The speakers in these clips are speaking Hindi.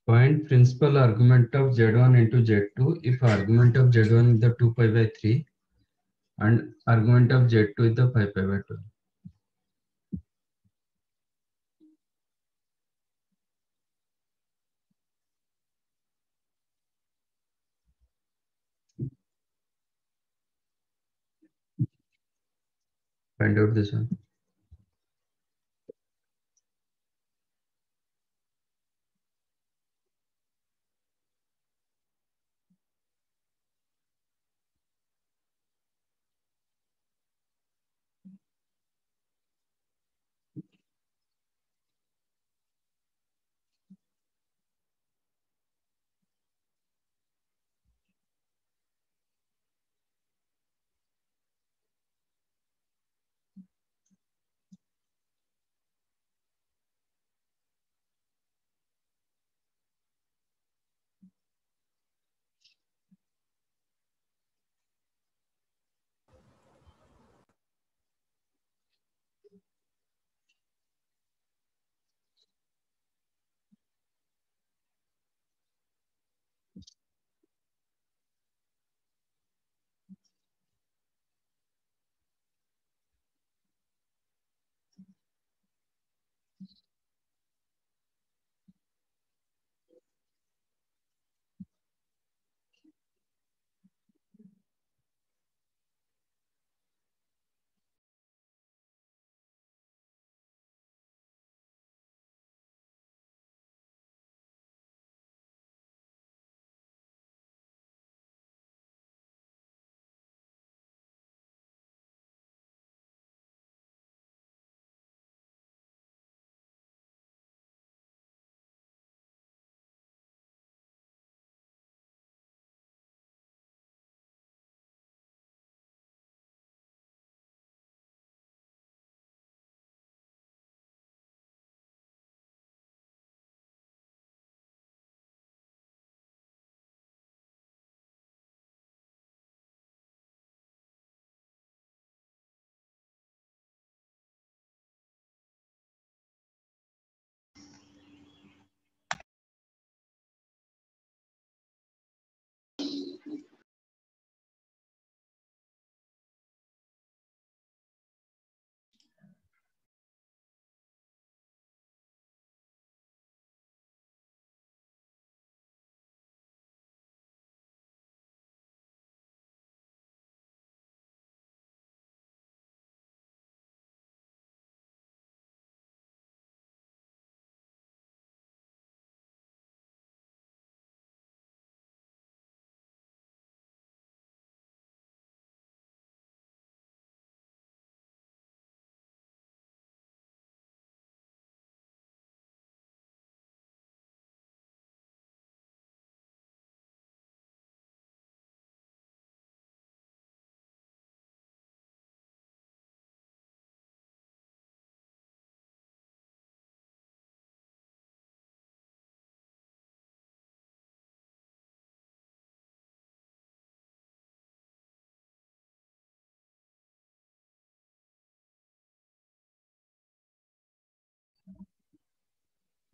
Find principal argument of Z1 into Z2 if argument of Z1 is the 2 pi by 3 and argument of Z2 is the 5 pi by 12. Find out this one.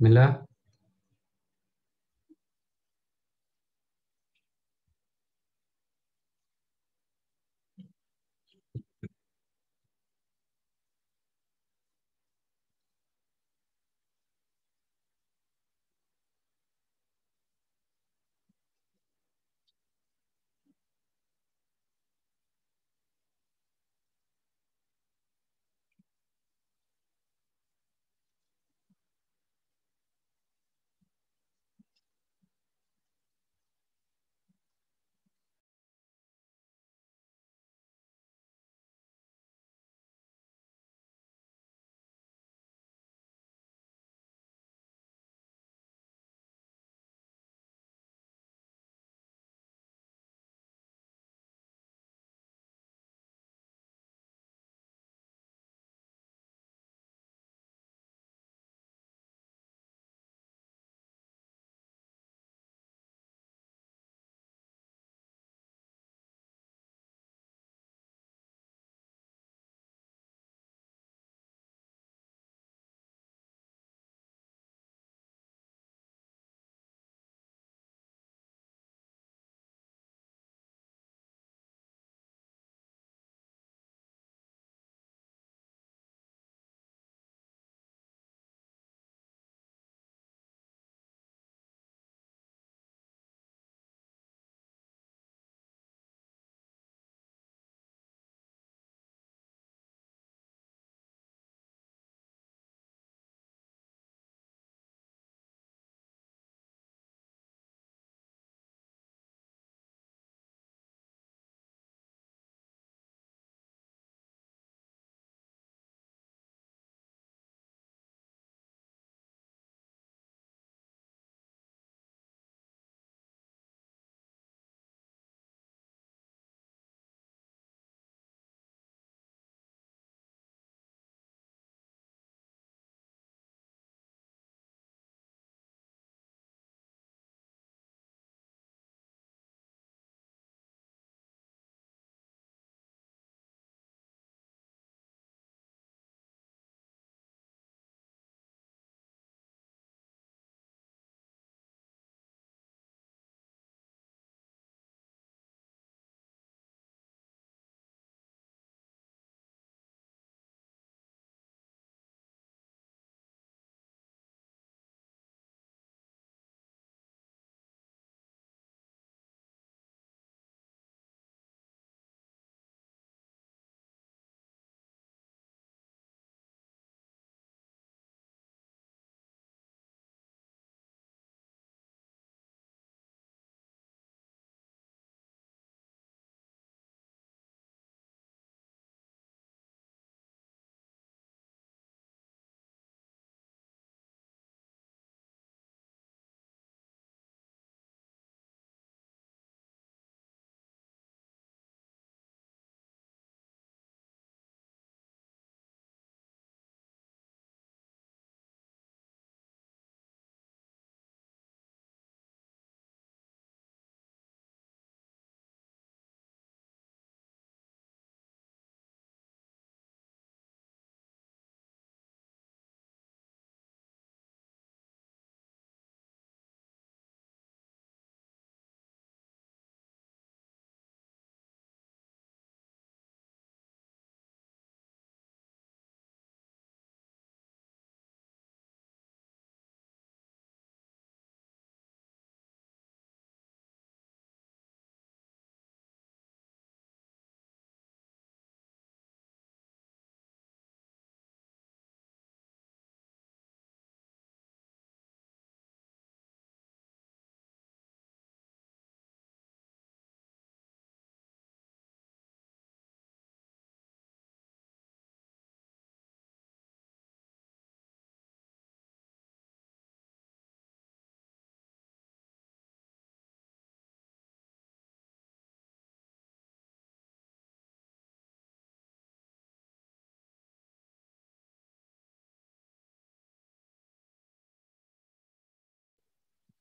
मिला?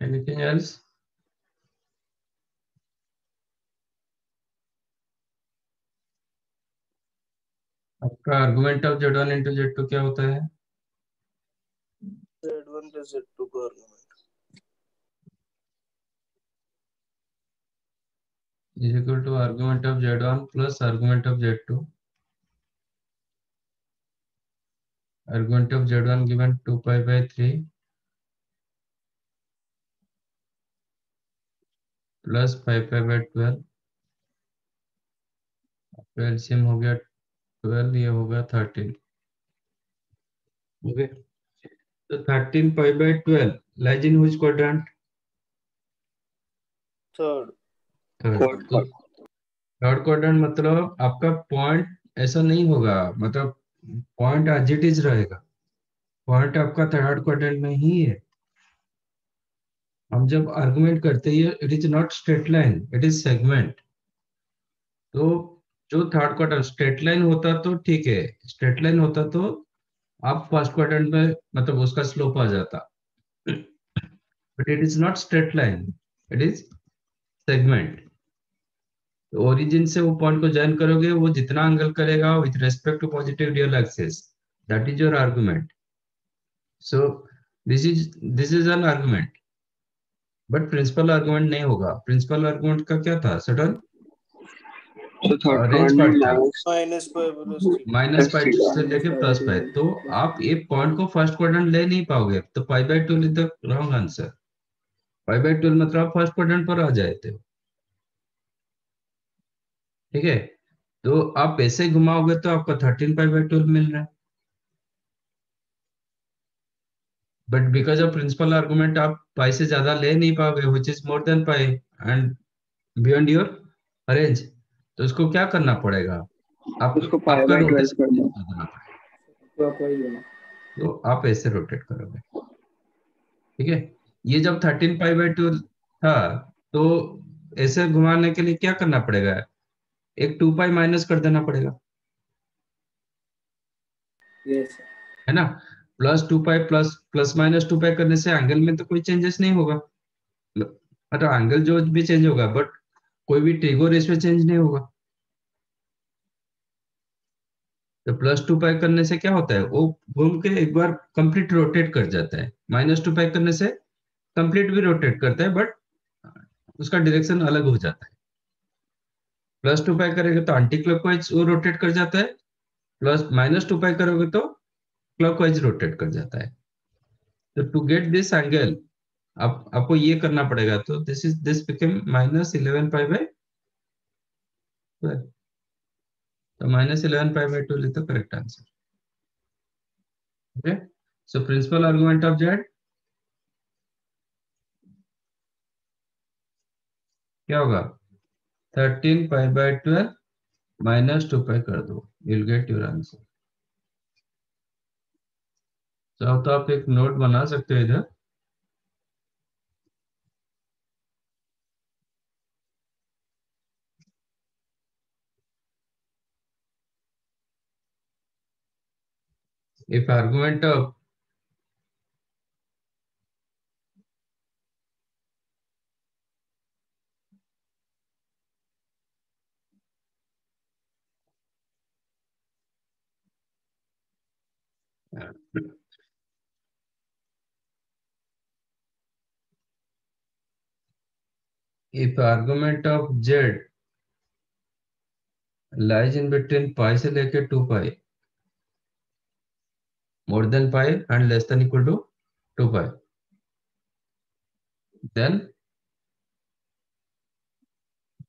Anything else? आपका argument of Z1 into Z2 क्या होता है? Z1 plus Z2 का argument is equal to argument of Z1 plus argument of Z2. Argument of Z1 given 2 pi by 3 plus 5 pi by 12. तो एलसीएम हो गया 12, ये हो गया 13. ओके, तो 13 pi by 12 lies in which quadrant? Third third. तो थर्ड क्वाड्रेंट मतलब आपका पॉइंट ऐसा नहीं होगा, मतलब पॉइंट एज इट इज रहेगा. पॉइंट आपका थर्ड क्वाड्रेंट में ही है. हम जब आर्गुमेंट करते हैं it is not straight line, it is segment. तो जो थर्ड क्वाड्रेंट स्ट्रेट लाइन होता तो ठीक है, स्ट्रेट लाइन होता तो आप फर्स्ट क्वाड्रेंट में मतलब उसका स्लोप आ जाता. But it is not straight line, it is segment. Origin से वो पॉइंट को ज्वाइन करोगे, वो जितना एंगल करेगा with respect to positive real axis, that is your argument. So this is an argument. But principal argument नहीं होगा. प्रिंसिपल आर्गुमेंट का क्या था सडन? रेंज पार्ट था. Minus pi plus theta minus pi से लेके प्लस पाई. तो आप एक पॉइंट को फर्स्ट क्वाड्रेंट ले नहीं पाओगे, तो पाई by 12 is the wrong answer. Pi by 12 मतलब आप फर्स्ट क्वाड्रेंट पर आ जाते हो. ठीक है, तो आप ऐसे घुमाओगे तो आपका 13 पाई बाय 12 मिल रहा है. But because of principal argument आप पाई से ज्यादा ले नहीं पाओगे, which is more than pi and beyond your range. तो उसको क्या करना पड़ेगा? आप उसको पाई आपका बाय 12 रोटेशन कर दो. करना पड़ेगा. क्लॉकवाइज होना. तो आप ऐसे रोटेट करोगे. ठीक है, ये जब 13 पाई बाय 12 था, तो ऐसे घुमाने के लिए क्या करना पड़ेगा? एक 2 पाई माइनस कर देना पड़ेगा, यस. है ना. Plus 2 pi plus plus minus 2 पाई करने से एंगल में तो कोई चेंजेस नहीं होगा. मतलब एंगल जो भी चेंज होगा, बट कोई भी ट्रिगो रेशियो चेंज नहीं होगा. तो प्लस 2 पाई करने से क्या होता है, वो घूम के एक बार कंप्लीट रोटेट कर जाता है. माइनस 2 पाई करने से कंप्लीट भी रोटेट करता है, बट उसका डायरेक्शन अलग हो जाता है. प्लस 2 पाई करेंगे तो एंटी क्लॉकवाइज वो रोटेट कर जाता है. प्लस माइनस 2 पाई करोगे तो क्लॉकवाइज रोटेट कर जाता है. तो टू गेट दिस एंगल आपको ये करना पड़ेगा. तो this become minus 11 pi by 12. तो minus 11 pi by 12 is the correct answer. Okay, so principal argument of Z क्या होगा? 13 पाई बाय 12 माइनस 2 पाई कर दो, you'll get your आंसर. चाहो तो आप एक नोट बना सकते हो इधर. If argument of if argument of z lies in between pi से लेके 2 pi, more than pi and less than equal to 2 pi, then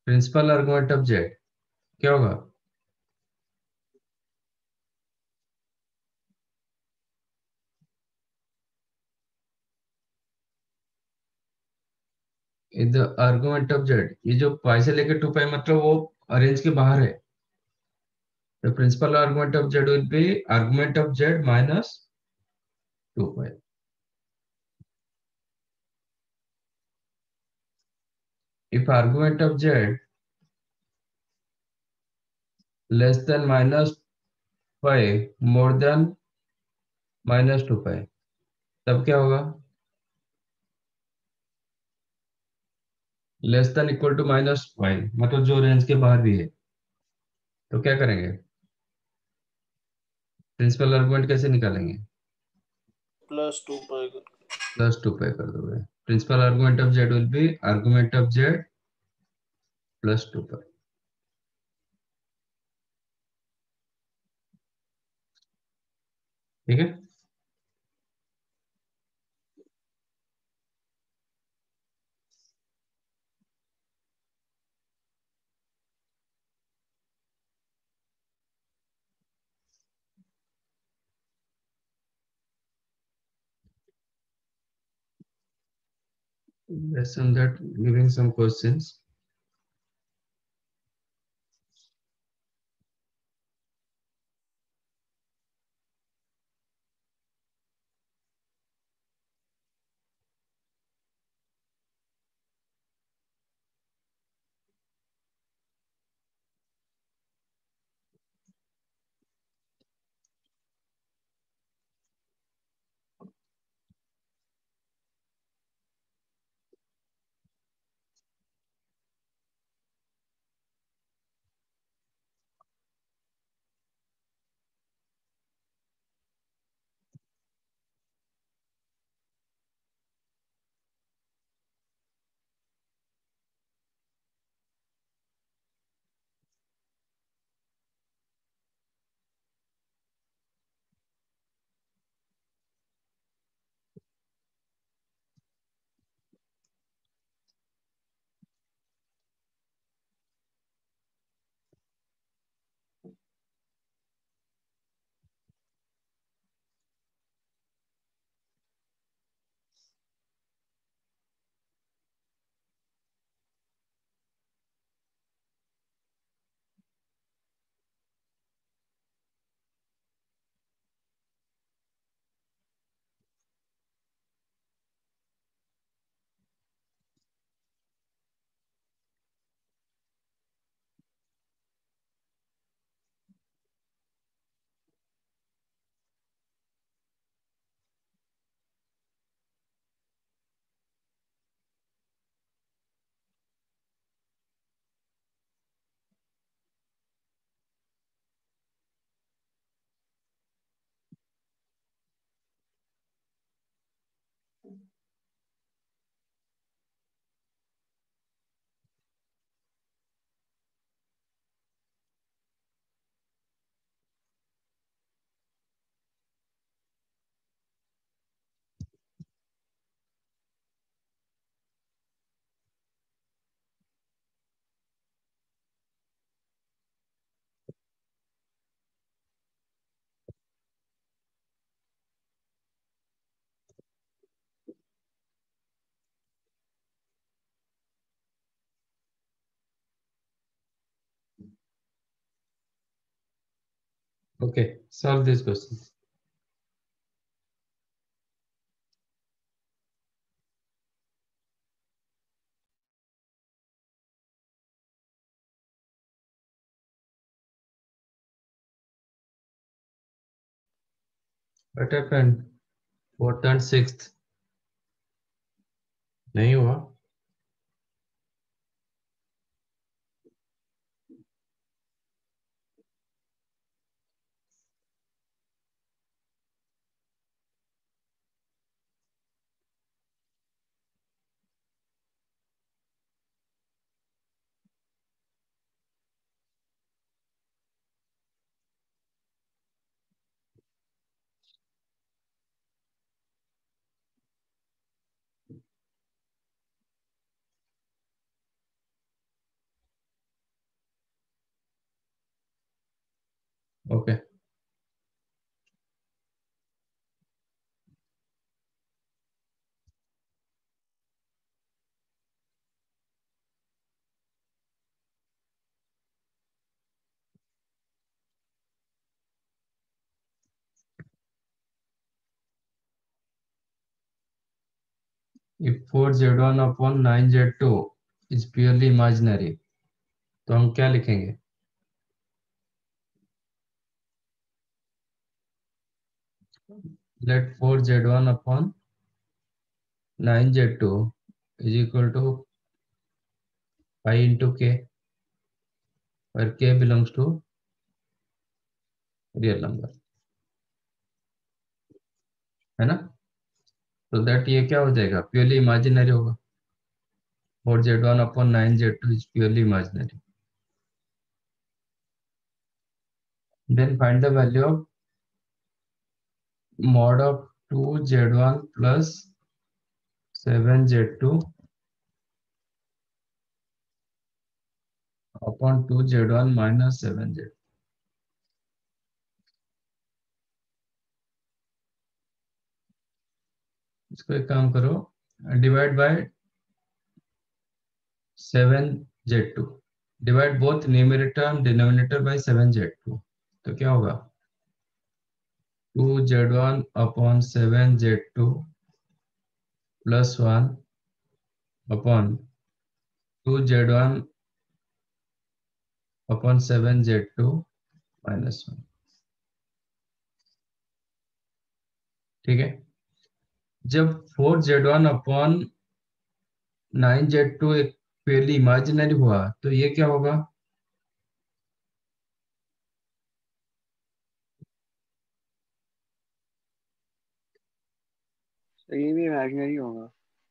principal argument of z क्या होगा? In the argument of z, ये जो पाई से लेके 2 पाई मतलब वो रेंज के बाहर है. The principal argument of z will be argument of z minus 2 pi. If argument of z less than minus pi more than minus 2 pi, तब क्या होगा? लेस देन इक्वल टू -5, मतलब जो रेंज के बाहर भी है, तो क्या करेंगे? प्रिंसिपल आर्गुमेंट कैसे निकालेंगे? +2 पाई +2 कर दोगे। Principal argument of Z will be argument of Z +2। ठीक है। Based on that, giving some questions. Okay, solve this question. What happened? Fourth and sixth नहीं हुआ। Okay. If 4z1 upon 9z2 is purely imaginary, तो हम क्या लिखेंगे? Let 4z1 upon 9z2 is equal to I into k, where k belongs to real number, है ना? तो दैट ये क्या हो जाएगा, प्योरली इमेजिनरी होगा। 4z1 upon 9z2 is purely imaginary. Then find the value of mod of 2z1 plus 7z2 upon 2z1 minus 7z। इसको एक काम करो, divide by 7z2, divide both numerator and denominator by 7z2, तो क्या होगा 2z1 upon 7z2 plus 1 upon 2z1 upon 7z2 minus 1। ठीक है, जब 4z1 अपॉन 9z2 एक प्योरली इमेजिनरी हुआ तो ये क्या होगा, तो ये भी इमेजिनरी होगा।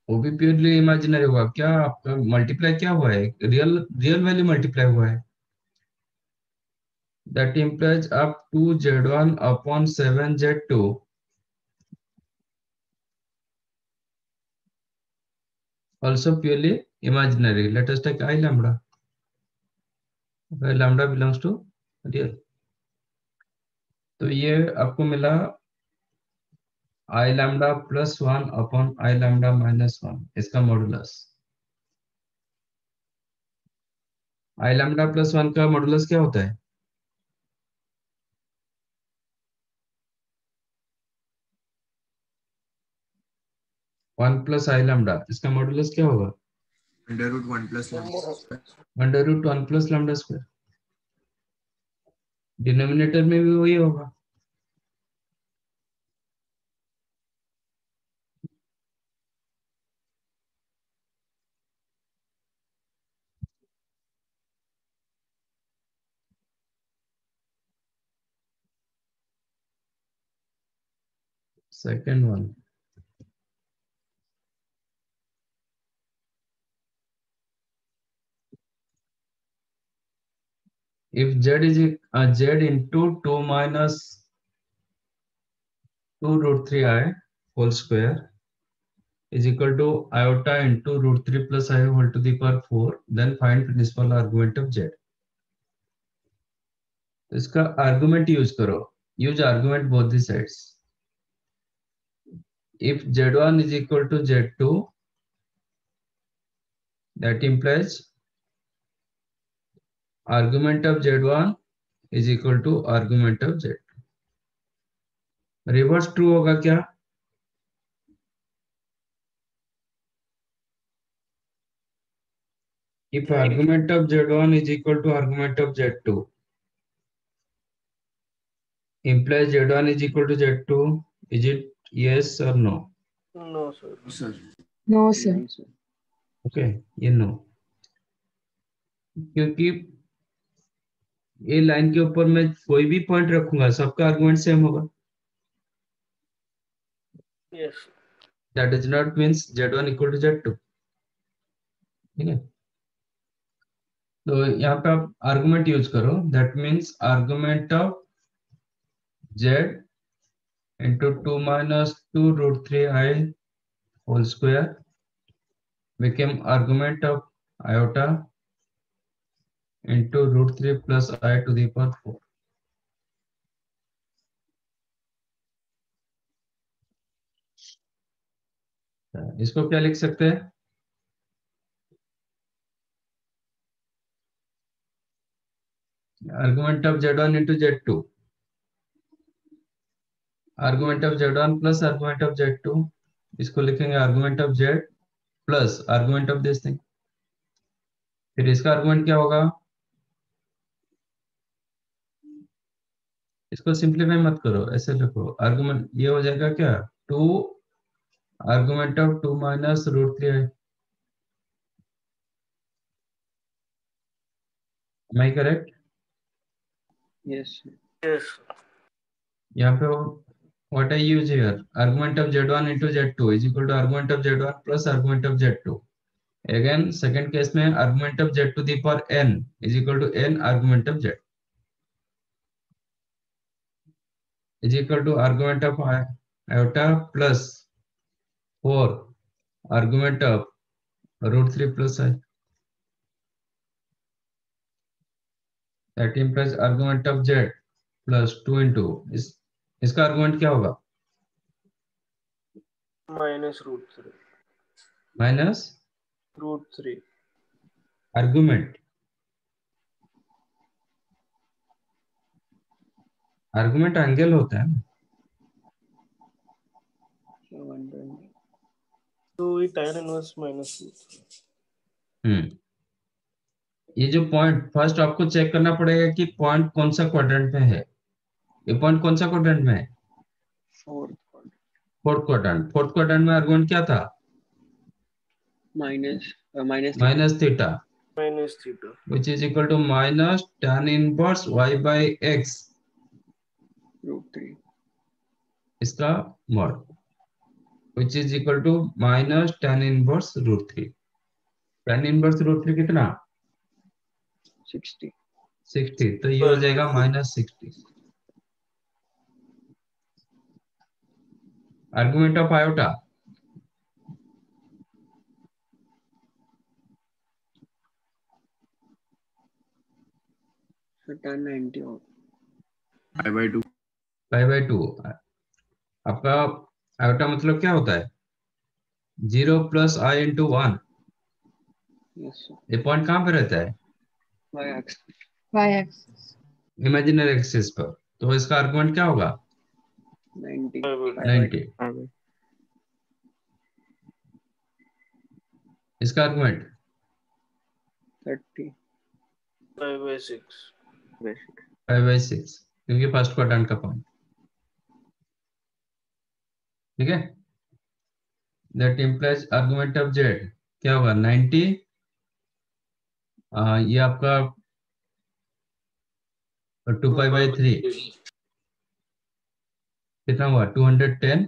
वो भी प्योरली इमेजिनरी होगा। क्या आपका मल्टीप्लाई क्या हुआ है, रियल रियल वैल्यू मल्टीप्लाई हुआ है। That implies up 2z1 upon 7z2 also purely imaginary. Let us take I lambda, where lambda belongs to real। तो ये आपको मिला I lambda plus 1 upon I lambda minus 1, इसका मॉडुलस। I lambda plus 1 का मॉडुलस क्या होता है, 1 प्लस I lambda, इसका मॉडुलस क्या होगा under root 1 plus under root 1 plus lambda square. Denominator में भी वही होगा। Second one, if z is z into 2 minus 2 root 3 I whole square is equal to iota into root 3 plus I whole to the power 4, then find principal argument of z। इसका आर्गुमेंट यूज करो, use argument both the sides. if z1 is equal to z2, that implies argument of z1 is equal to argument of z2। Reverse true होगा क्या, if argument of z1 is equal to argument of z2 implies z1 is equal to z2, is it yes or no? No, sir. Sir. No, sir. नहीं सर। ओके, ये नो, क्योंकि ये लाइन के ऊपर मैं कोई भी पॉइंट रखूंगा सबका आर्गुमेंट सेम होगा। Yes. That does not means z1 equal to z2। ठीक है, तो यहाँ पे आप आर्गुमेंट यूज करो, that means argument of z into 2 minus 2 root 3 I whole square became argument of iota into root 3 plus I to the power 4। इसको क्या लिख सकते हैं, argument of z1 into z2, argument of z1 plus argument of z2, इसको लिखेंगे argument of z plus argument of this thing। फिर इसका आर्गुमेंट क्या होगा, इसको सिंप्लीफाई मत करो, ऐसे लिखो आर्गुमेंट, ये हो जाएगा क्या 2 argument of 2 minus root 3 I Am I correct? Yes, sir. Yes. यहाँ पे what I use here, argument of z1 into z2 is equal to argument of z1 plus argument of z2. Again, second case में argument of z to the power n is equal to n argument of z is equal to argument of iota plus 4 argument of root 3 plus I. That implies argument of z plus 2 into इसका argument क्या होगा? Minus root 3. Minus Root 3. argument. Argument angle होता है ना? So 120. So we tan inverse minus root 3. ये जो पॉइंट फर्स्ट आपको चेक करना पड़ेगा कि पॉइंट कौन सा क्वाड्रेंट में है। ये पॉइंट कौन सा क्वाड्रेंट में है? Fourth quadrant. Fourth quadrant. Fourth quadrant में आर्गुमेंट क्या था? Minus theta. Minus theta Minus theta. which is equal to minus tan inverse y by x Root 3. इसका mod which is equal to minus tan inverse root 3। tan inverse root 3 कितना? 60. 60। तो ये हो जाएगा minus 60। Argument of iota So tan 90 होगा. pi by 2. Pi by 2। आपका आयोटा मतलब क्या होता है? 0 प्लस आई इंटू 1। Yes, sir. ये पॉइंट कहाँ पे रहता है? Y axis. y-axis. Imaginary axis पर। तो इसका आर्गुमेंट क्या होगा? 90. 90। इसका आर्गुमेंट 30. 5 by 6. 5 by 6 क्योंकि फर्स्ट क्वाड्रेंट का पॉइंट। ठीक है, that implies argument of Z क्या होगा? 90। ये आपका 2 पाई बाई 3 कितना हुआ? 210।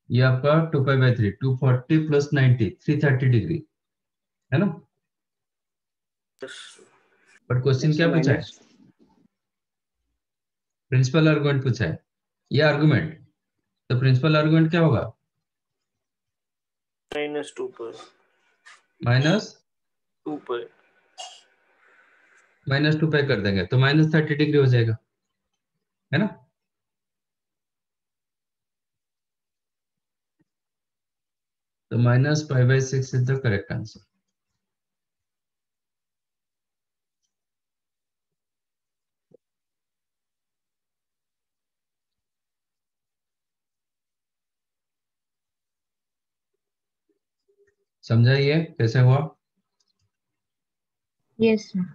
ये आपका 2 पाई बाई 3 240 प्लस 90 330 डिग्री है ना? Yes. बट क्वेश्चन Yes, क्या पूछा है? minus. प्रिंसिपल आर्गुमेंट पूछा है। ये आर्गुमेंट, तो प्रिंसिपल आर्गुमेंट क्या होगा? Minus 2 pi. Minus 2 pi. Minus 2 पाई कर देंगे तो माइनस 30 डिग्री हो जाएगा, है ना? तो minus pi by 6 is the correct answer. समझाइए कैसे हुआ? Yes, sir.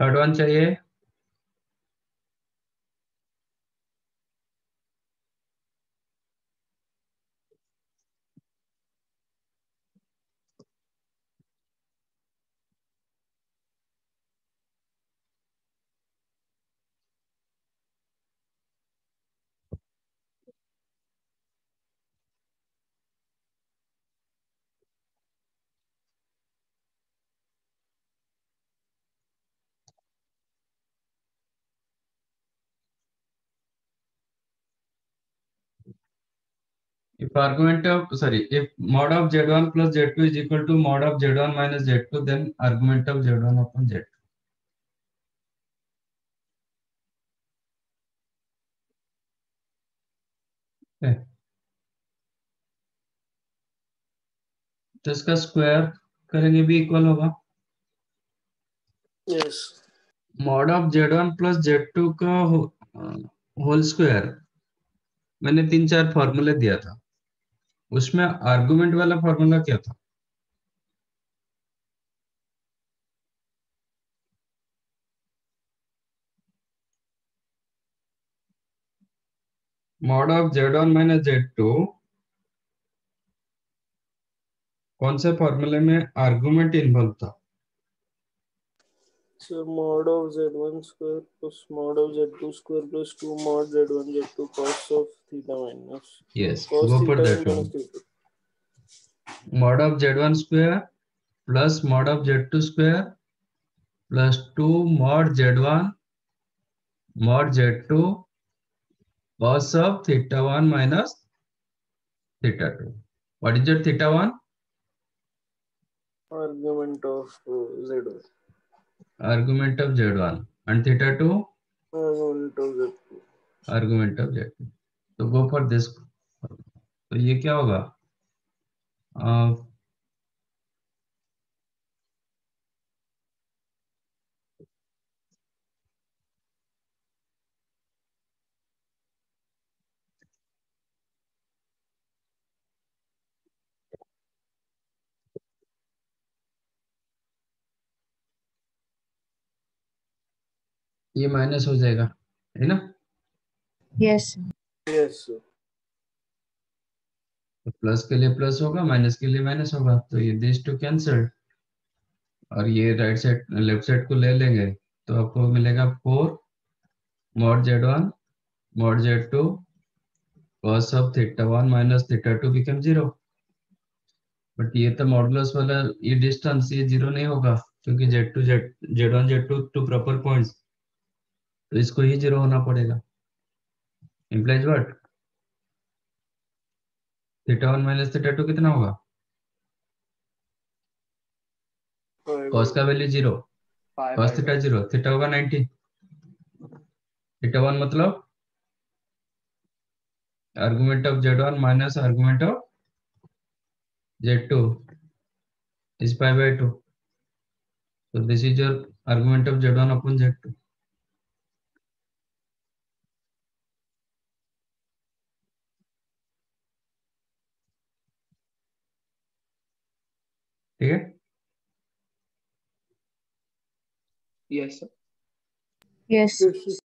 थर्ड वन चाहिए? if mod of z1 plus z2 is equal to mod of z1 minus z2, then argument of z1 upon z2. Okay. तो इसका स्क्वायर करेंगे भी इक्वल होगा yes mod of z1 plus z2 का होल स्क्वायर। मैंने 3-4 फॉर्मूले दिया था, उसमें आर्गुमेंट वाला फॉर्मूला क्या था? Mod of z1 minus z2 कौन से फॉर्मूले में आर्गुमेंट इन्वॉल्व था? सो mod of z1 square plus mod of z2 square plus 2 mod z1 z2 cos of theta minus Yes, cos go for theta that minus one. theta. Mod of z1 square plus mod of z2 square plus 2 mod z1 mod z2 cos of theta 1 minus theta 2. What is your theta 1? Argument of z1. Argument of z1 and theta 2 Argument of z2. argument of z2. तो go for this. तो ये क्या होगा? ये माइनस हो जाएगा, है ना? Yes Yes sir. तो प्लस के लिए प्लस होगा, माइनस के लिए माइनस होगा, तो ये दिस टू कैंसल और ये राइट साइड लेफ्ट साइड को ले लेंगे तो आपको मिलेगा 4 mod z1 mod z2 cos of theta 1 minus theta 2 become 0. But ये तो मॉडुलस वाला ये डिस्टेंस ये 0 नहीं होगा क्योंकि z2 z1 z2 to proper points, तो इसको ही 0 होना पड़ेगा। Implies what? Theta 1 minus theta 2 कितना होगा? cos का वैल्यू 0, cos थीटा 0, थीटा होगा 90, थीटा 1 मतलब argument of z1 minus argument of z2 is pi by 2. So this is your argument of z1 upon z2. ठीक है? Yes, sir. Yes Yes sir.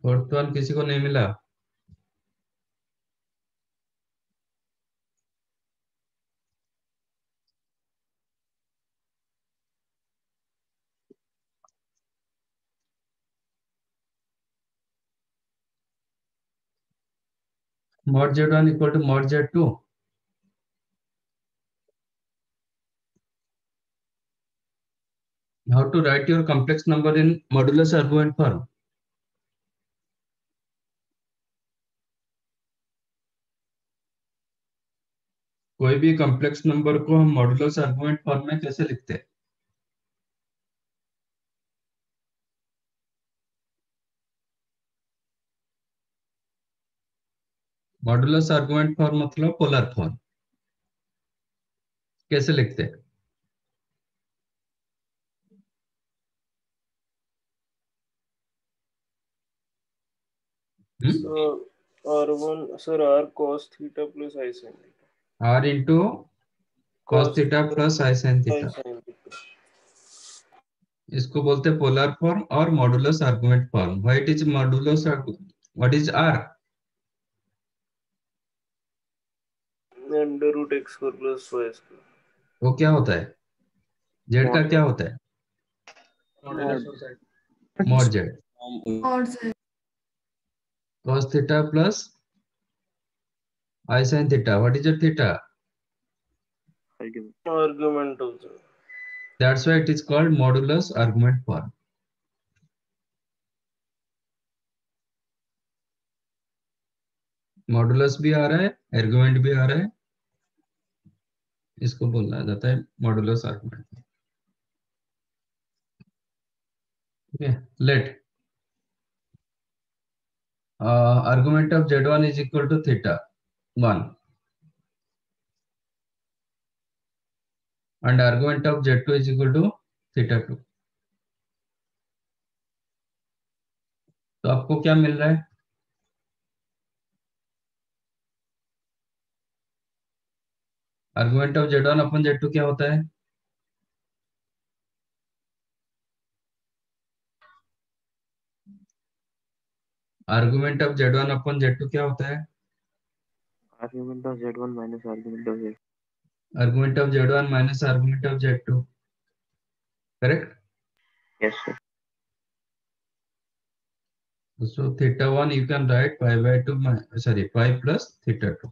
Fourth one किसी को नहीं मिला? mod z1 equal to mod z2. How to write your complex number in modulus argument form? कोई भी कॉम्प्लेक्स नंबर को हम मॉडुलस आर्गुमेंट फॉर्म में कैसे लिखते हैं? मॉडुलस आर्गुमेंट फॉर्म मतलब पोलर फॉर्म, कैसे लिखते हैं? So R1 sir R cos theta plus I sin theta. r into cos theta plus I sin I theta, sin theta. इसको बोलते हैं पोलर फॉर्म और modulus argument form. What is modulus, what is r? Under root x square plus y square. वो क्या होता है? जेड का क्या होता है? मॉड जेड और से cos theta plus I sin theta. What is your theta? argument also. That's why it is called modulus argument form. Modulus भी आ रहा है, आर्गुमेंट भी आ रहा है, इसको बोला जाता है modulus argument. Okay, let argument of z1 is equal to theta 1 and argument of z2 is equal to theta 2. तो आपको क्या मिल रहा है? Argument of z1 upon z2 क्या होता है? Argument of z1 upon z2 क्या होता है? Argument of Z1 minus argument of Z. Argument of z1 minus argument of z2. Correct? Yes, sir. So theta 1 you can write pi by 2 sorry pi plus theta 2.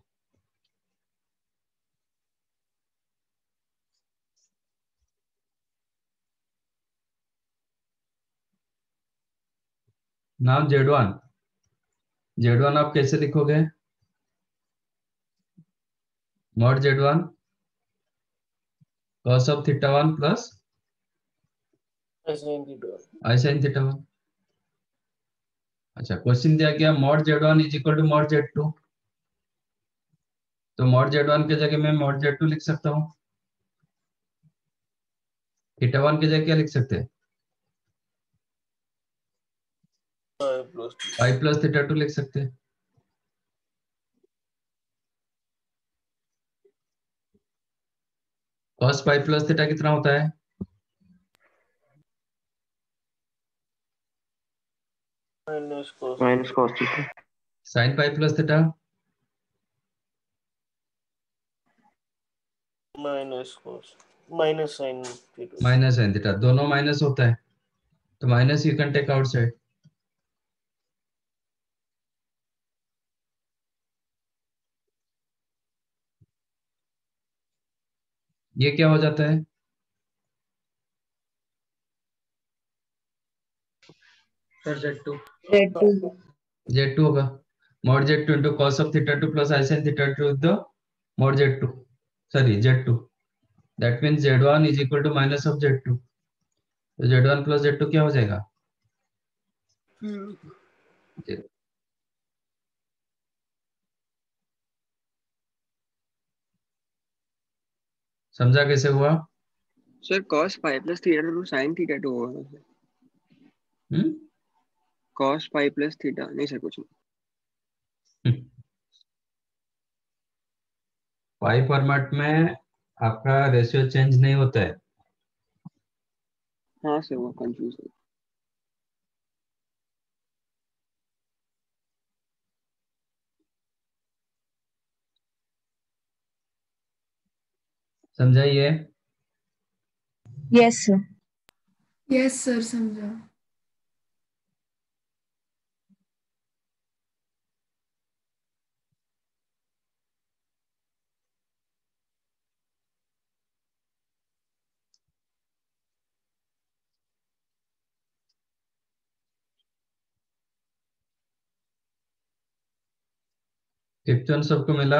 Now z1 आप कैसे लिखोगे? mod z1 cos of theta 1 plus I sin theta. I sin theta 1. अच्छा, क्वेश्चन दिया गया mod z1 is equal to mod z2. तो mod z1 की जगह मैं mod z2 लिख सकता हूँ. थीटा 1 की जगह क्या लिख सकते हैं? I plus theta. I plus theta 2 लिख सकते हैं. cos pi plus theta कितना होता है? Minus cos. Minus cos theta. sin pi plus theta Minus cos. Minus sin theta. Minus sin theta. दोनों माइनस होता है, तो minus you can take outside. ये क्या हो जाता है? Sir Z2 Z2. z2 होगा. mod z2 into cos of theta 2 plus I sin theta 2 is the mod z2. Sorry, z2. That means z1 is equal to minus of z2. तो z1 plus z2 क्या हो जाएगा? समझा कैसे हुआ? Sir cos pi plus theta to sin theta 2 होगा sir. cos pi plus theta नहीं सर कुछ नहीं. पाई फॉर्मेट में आपका रेशियो चेंज नहीं होता है. हाँ सर वो कंफ्यूज है. समझाइए. Yes, sir. यस सर समझा. टिप्टन सबको मिला?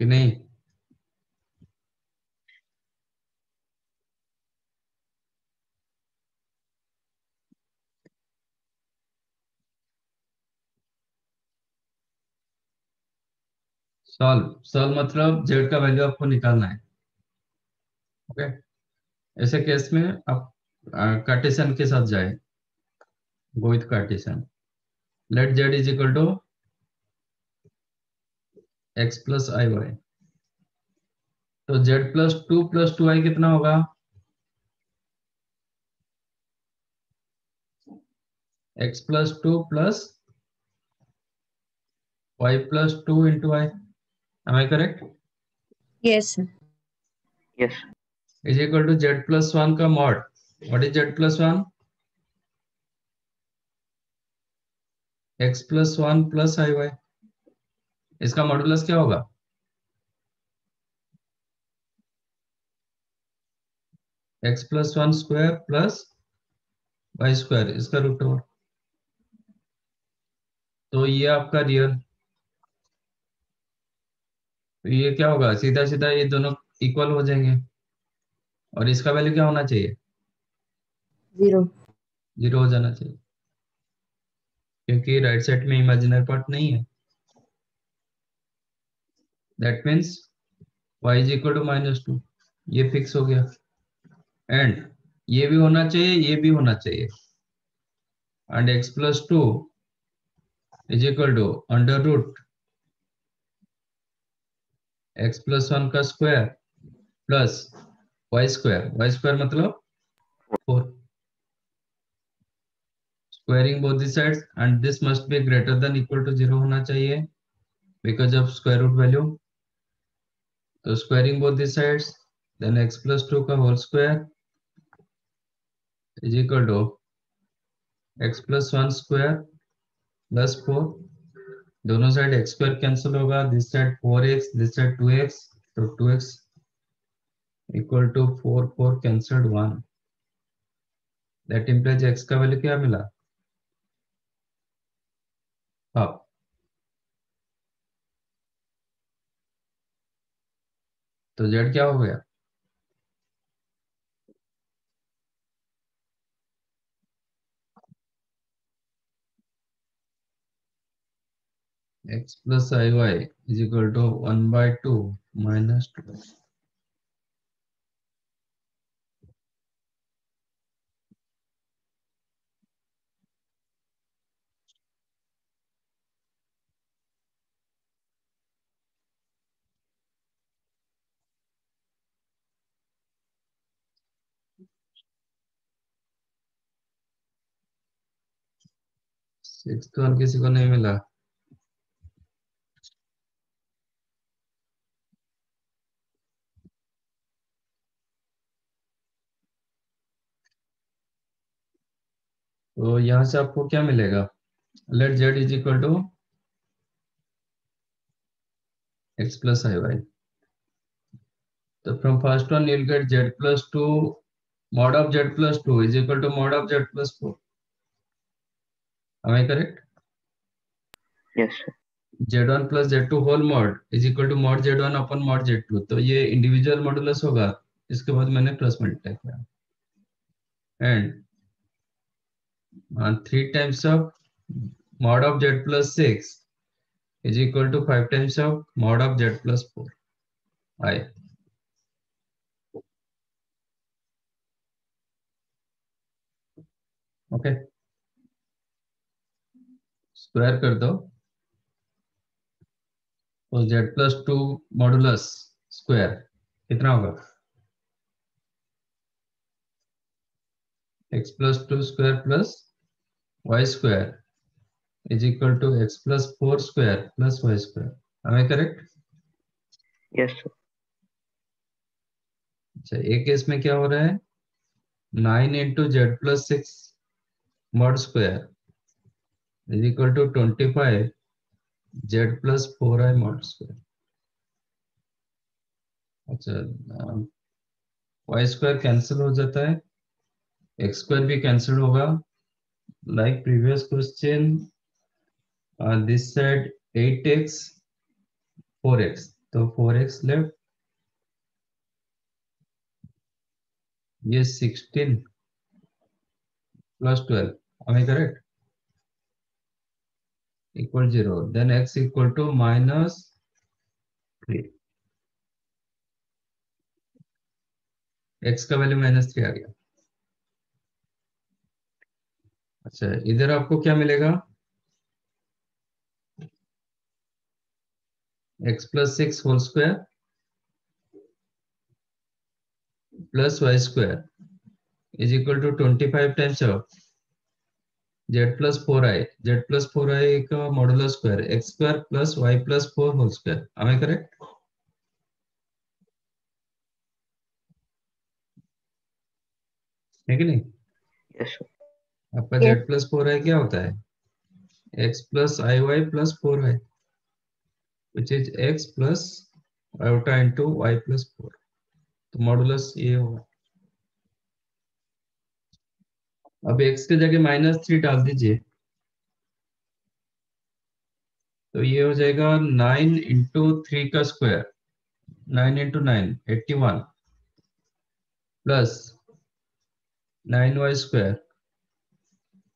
कि नहीं? सॉल्व मतलब जेड का वैल्यू आपको निकालना है. ओके, ऐसे केस में आप कार्टेशियन के साथ जाए. Go with Cartesian. Let Z is equal to X plus I Y. तो जेड प्लस टू आई कितना होगा? X plus two plus y plus 2 into I. Am I correct? Yes, sir. Yes. Is equal to z plus 1 का mod. What is z plus 1? x plus 1 plus iy. इसका मॉडुलस क्या होगा? x plus 1 square plus y square, इसका रूट ओवर। तो ये आपका रियल, तो ये क्या होगा? सीधा सीधा ये दोनों इक्वल हो जाएंगे और इसका वैल्यू क्या होना चाहिए? 0. 0 हो जाना चाहिए, क्योंकि राइट साइड में इमेजिनरी पार्ट नहीं है। That means y is equal to -2, ये फिक्स हो गया। एंड ये भी होना चाहिए, ये भी होना चाहिए। And x plus 2 is equal to under root x plus 1 का स्क्वायर प्लस y स्क्वायर मतलब 4, squaring both the sides and this must be greater than equal to 0 होना चाहिए because of square root value. तो squaring both the sides, then x plus 2 का whole square is equal to x plus 1 square plus 4, दोनों साइड x स्क्वायर कैंसिल होगा, this side 4x, this side 2x, तो 2x equal to 4 cancelled 1, that implies x का वैल्यू क्या मिला? हाफ। तो z क्या हो गया? x plus iy is equal to 1/2 minus 2. Sixth one किसी को नहीं मिला? तो यहां से आपको क्या मिलेगा? Let z is equal to x plus iy. तो from first one you'll get z plus 2 mod of z plus 2 is equal to mod of z plus 4. Am I correct? Yes, sir. z1 plus z2 whole mod is equal to mod z1 upon mod z2. तो ये इंडिविजुअल मॉडुलस होगा, इसके बाद मैंने प्लस मल्टीप्लाई किया। And 3 times of mod of z plus 6 is equal to 5 times of mod of z plus 4 I. Okay, square कर दो, तो z plus 2 मॉडुलस स्क्वायर कितना होगा? x plus 2 square plus y square is equal to x plus 4 square plus y square. Am I correct? Yes, sir. अच्छा, एक केस में क्या हो रहा है? 9 into z plus 6 mod square is equal to 25 z plus 4i mod square. अच्छा, y स्क्वायर कैंसिल हो जाता है, x स्क्वायर भी कैंसिल होगा, like previous question, this side 8x 4x, तो 4x लेफ्ट, ये 16 plus 12, am I correct? Equal 0, then x equal to -3, x का वैल्यू -3 आ गया। अच्छा, इधर आपको क्या मिलेगा? x plus 6 whole square plus y square is equal to 25 times of z+4i, z+4i का modulus square x² + y+4 whole square, am I correct? है कि नहीं? Yes, sir. आपका Yes. z+4i क्या होता है? x + iy + 4y, which is x plus iota into y plus 4. तो मॉडुलस ये होगा। अब x के जगह -3 डाल दीजिए, तो ये हो जाएगा 9 इंटू 3 का square, 9 into 9 81 plus 9y square,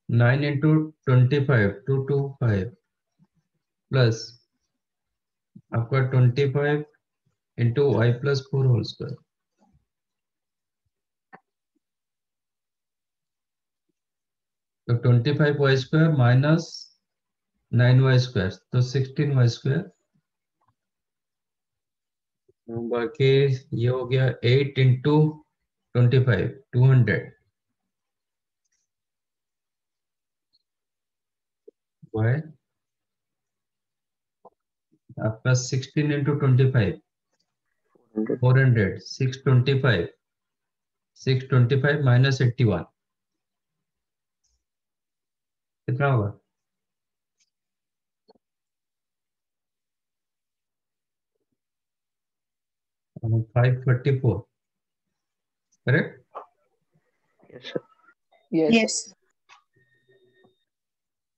9 into 25 225 plus आपका 25 into y plus 4 whole square. तो 25y square minus 9y square, तो 16y स्क्वायर, बाकी ये हो गया 8 इंटू 25 200 y आपका 16 इंटू 25 400. 400 625 माइनस 81 कितना होगा? 534, correct? Yes, sir. Yes. Yes.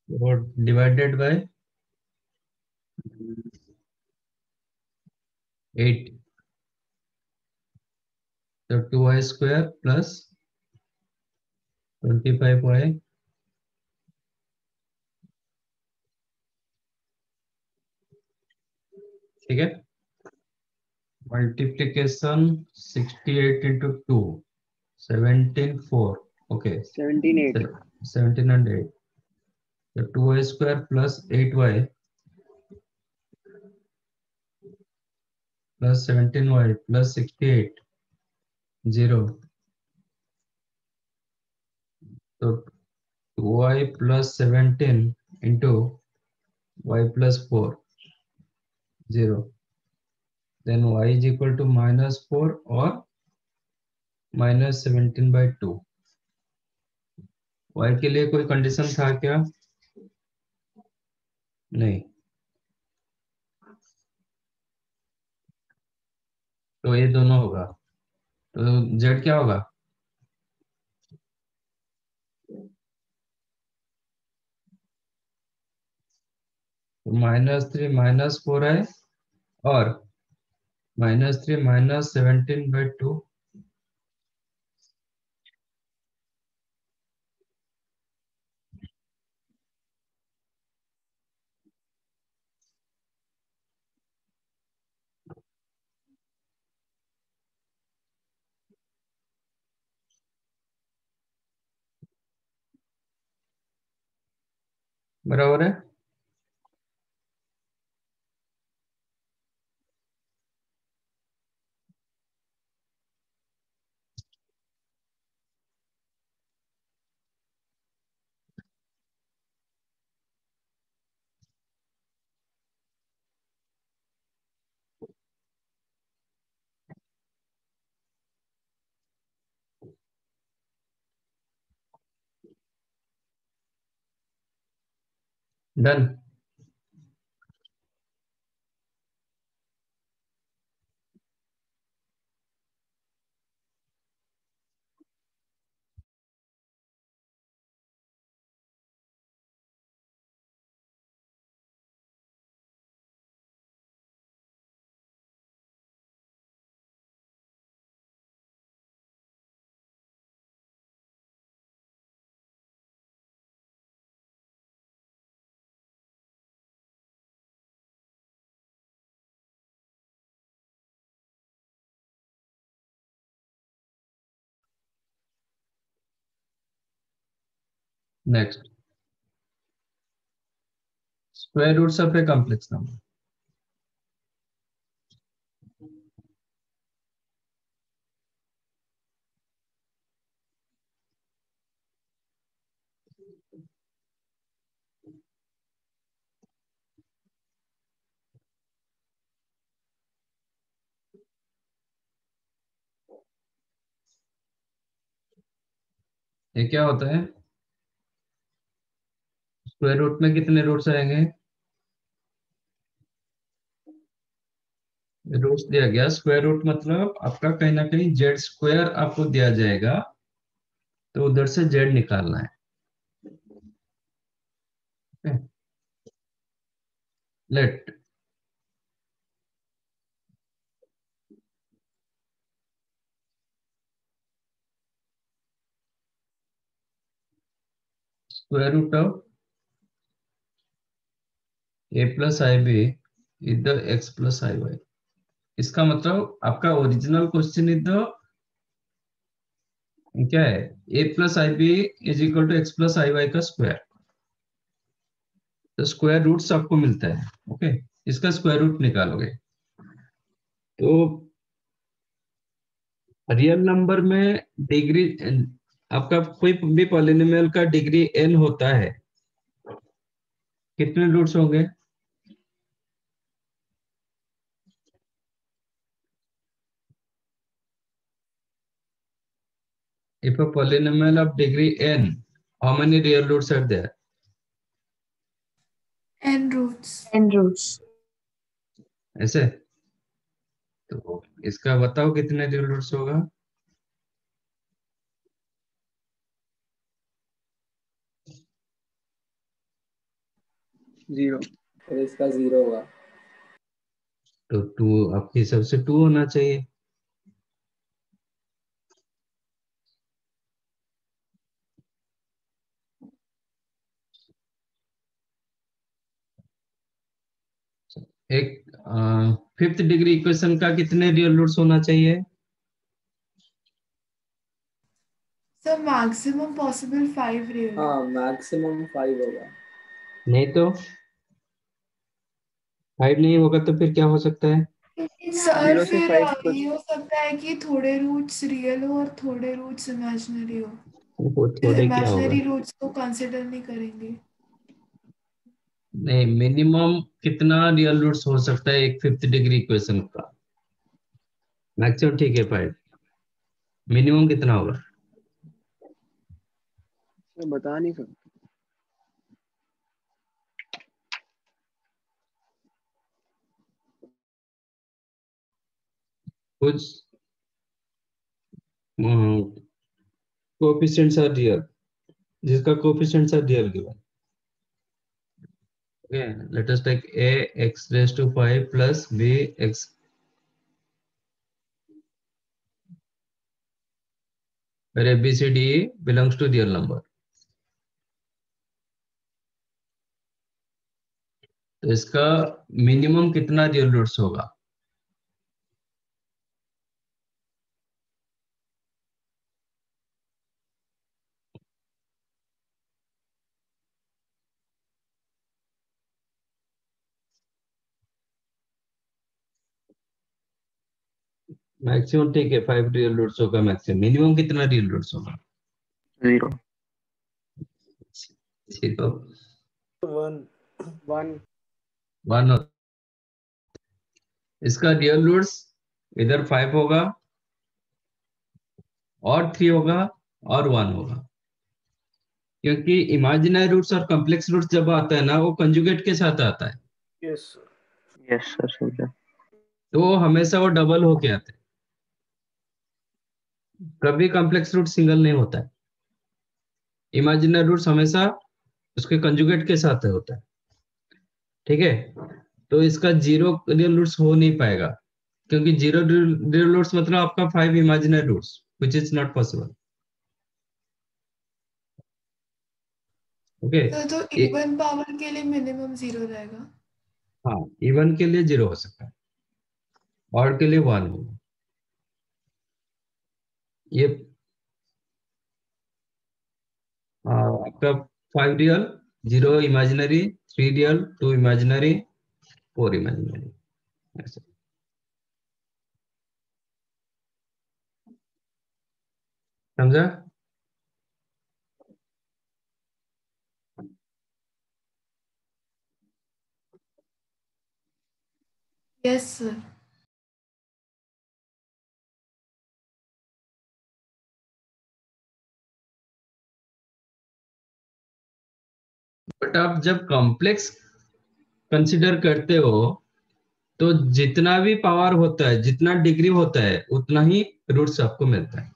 और डिवाइडेड बाय 8, तो 2y स्क्वायर प्लस 25y ठीक है, मल्टीप्लीकेशन 68 इंटू 2 17 4, ओके 17 8. 17 and 8, तो 2y square plus 8y plus 17y plus 68 0, तो 2y plus 17 into y plus 4 0, then y is equal to -4 और -17/2। y के लिए कोई कंडीशन था क्या? नहीं, तो ये दोनों होगा, तो z क्या होगा? तो -3 -4i और -3 -17/2, बराबर है? Done. Next, square roots of a complex number. ये क्या होता है? स्क्वायर रूट में कितने रूट्स आएंगे? रूट्स दिया गया, स्क्वायर रूट मतलब आपका कहीं ना कहीं जेड स्क्वायर आपको दिया जाएगा, तो उधर से जेड निकालना है। Let square root of A plus I B is the X plus I Y. इसका मतलब आपका ओरिजिनल क्वेश्चन इज द क्या है? A plus I B is equal to X plus I Y का स्क्वायर। तो स्क्वायर रूट्स आपको मिलता है, ओके। इसका स्क्वायर रूट निकालोगे तो रियल नंबर में डिग्री, आपका कोई भी पॉलिनोमियल का डिग्री n होता है, कितने रूट्स होंगे? If a polynomial of degree n, how many real roots are there? N roots. N roots. ऐसे तो इसका बताओ कितने रियल रूट्स होगा? जीरो। फिर इसका 0 होगा। तो 2 आपके हिसाब से 2 होना चाहिए। एक फिफ्थ डिग्री इक्वेशन का कितने रियल रूट्स होना चाहिए? So maximum possible 5 real. हाँ मैक्सिमम 5 होगा। नहीं तो 5 नहीं होगा तो फिर क्या हो सकता है? सर 0 से फिर 5 कुछ। ये हो सकता है कि थोड़े रूट्स रियल हो और थोड़े रूट्स इमेजिनरी हो। वो थोड़े क्या होगा? इमेजिनरी रूट्स को कंसिडर नहीं करेंगे। नहीं, मिनिमम कितना रियल रूट्स हो सकता है एक फिफ्थ डिग्री इक्वेशन का? मैक्सिमम ठीक है 5, मिनिमम कितना होगा? मैं बता नहीं सकता। कुछ कोएफिशिएंट्स आर रियल, जिसका coefficients are real given. Okay, let us take a x raised to 5 plus b x, where a b c d e belongs to real number. तो इसका मिनिमम कितना रियल रूट्स होगा? मैक्सिमम ठीक है 5 रियल रूट्स होगा मैक्सिमम, मिनिमम कितना रियल रूट्स होगा? 0 जीरो 1 1। 1। इसका रियल रूट्स इधर 5 होगा और 3 होगा और 1 होगा, क्योंकि इमेजिनरी रूट्स और कॉम्प्लेक्स रूट्स जब आता है ना वो कंजुगेट के साथ आता है, यस यस सर समझा। तो हमेशा वो डबल होके आते हैं, कभी कॉम्प्लेक्स रूट सिंगल नहीं होता है। इमेजिनरी रूट्स हमेशा उसके कंजुगेट के साथ होता है, ठीक है। तो इसका जीरो रियल रूट्स हो नहीं पाएगा, क्योंकि जीरो रियल रूट्स मतलब आपका 5 imaginary roots, which is not possible. Okay, तो इवन पावर के लिए मिनिमम 0 रहेगा। हाँ इवन के लिए 0 हो सकता है, ऑड के लिए 1 होगा। ये आपका 5 real, 0 imaginary, 3 real, 2 imaginary, 4 imaginary, ऐसे। समझा? Yes sir. बट आप जब कॉम्प्लेक्स कंसिडर करते हो तो जितना भी पावर होता है, जितना डिग्री होता है, उतना ही रूट्स आपको मिलता है।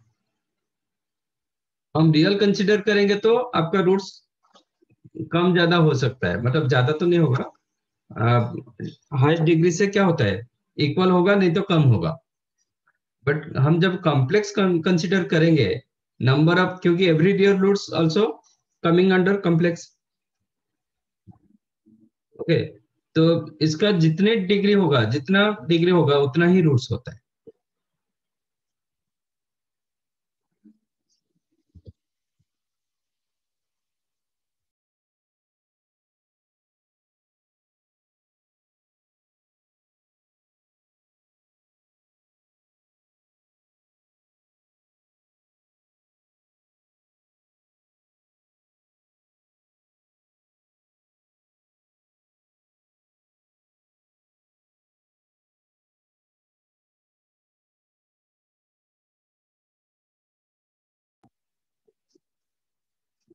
हम रियल कंसिडर करेंगे तो आपका रूट्स कम ज्यादा हो सकता है, मतलब ज्यादा तो नहीं होगा। हाईएस्ट डिग्री से क्या होता है, इक्वल होगा नहीं तो कम होगा। बट हम जब कॉम्प्लेक्स कंसिडर करेंगे, नंबर ऑफ, क्योंकि every real roots also coming under complex. Okay, तो इसका जितने डिग्री होगा, जितना डिग्री होगा उतना ही रूट्स होता है।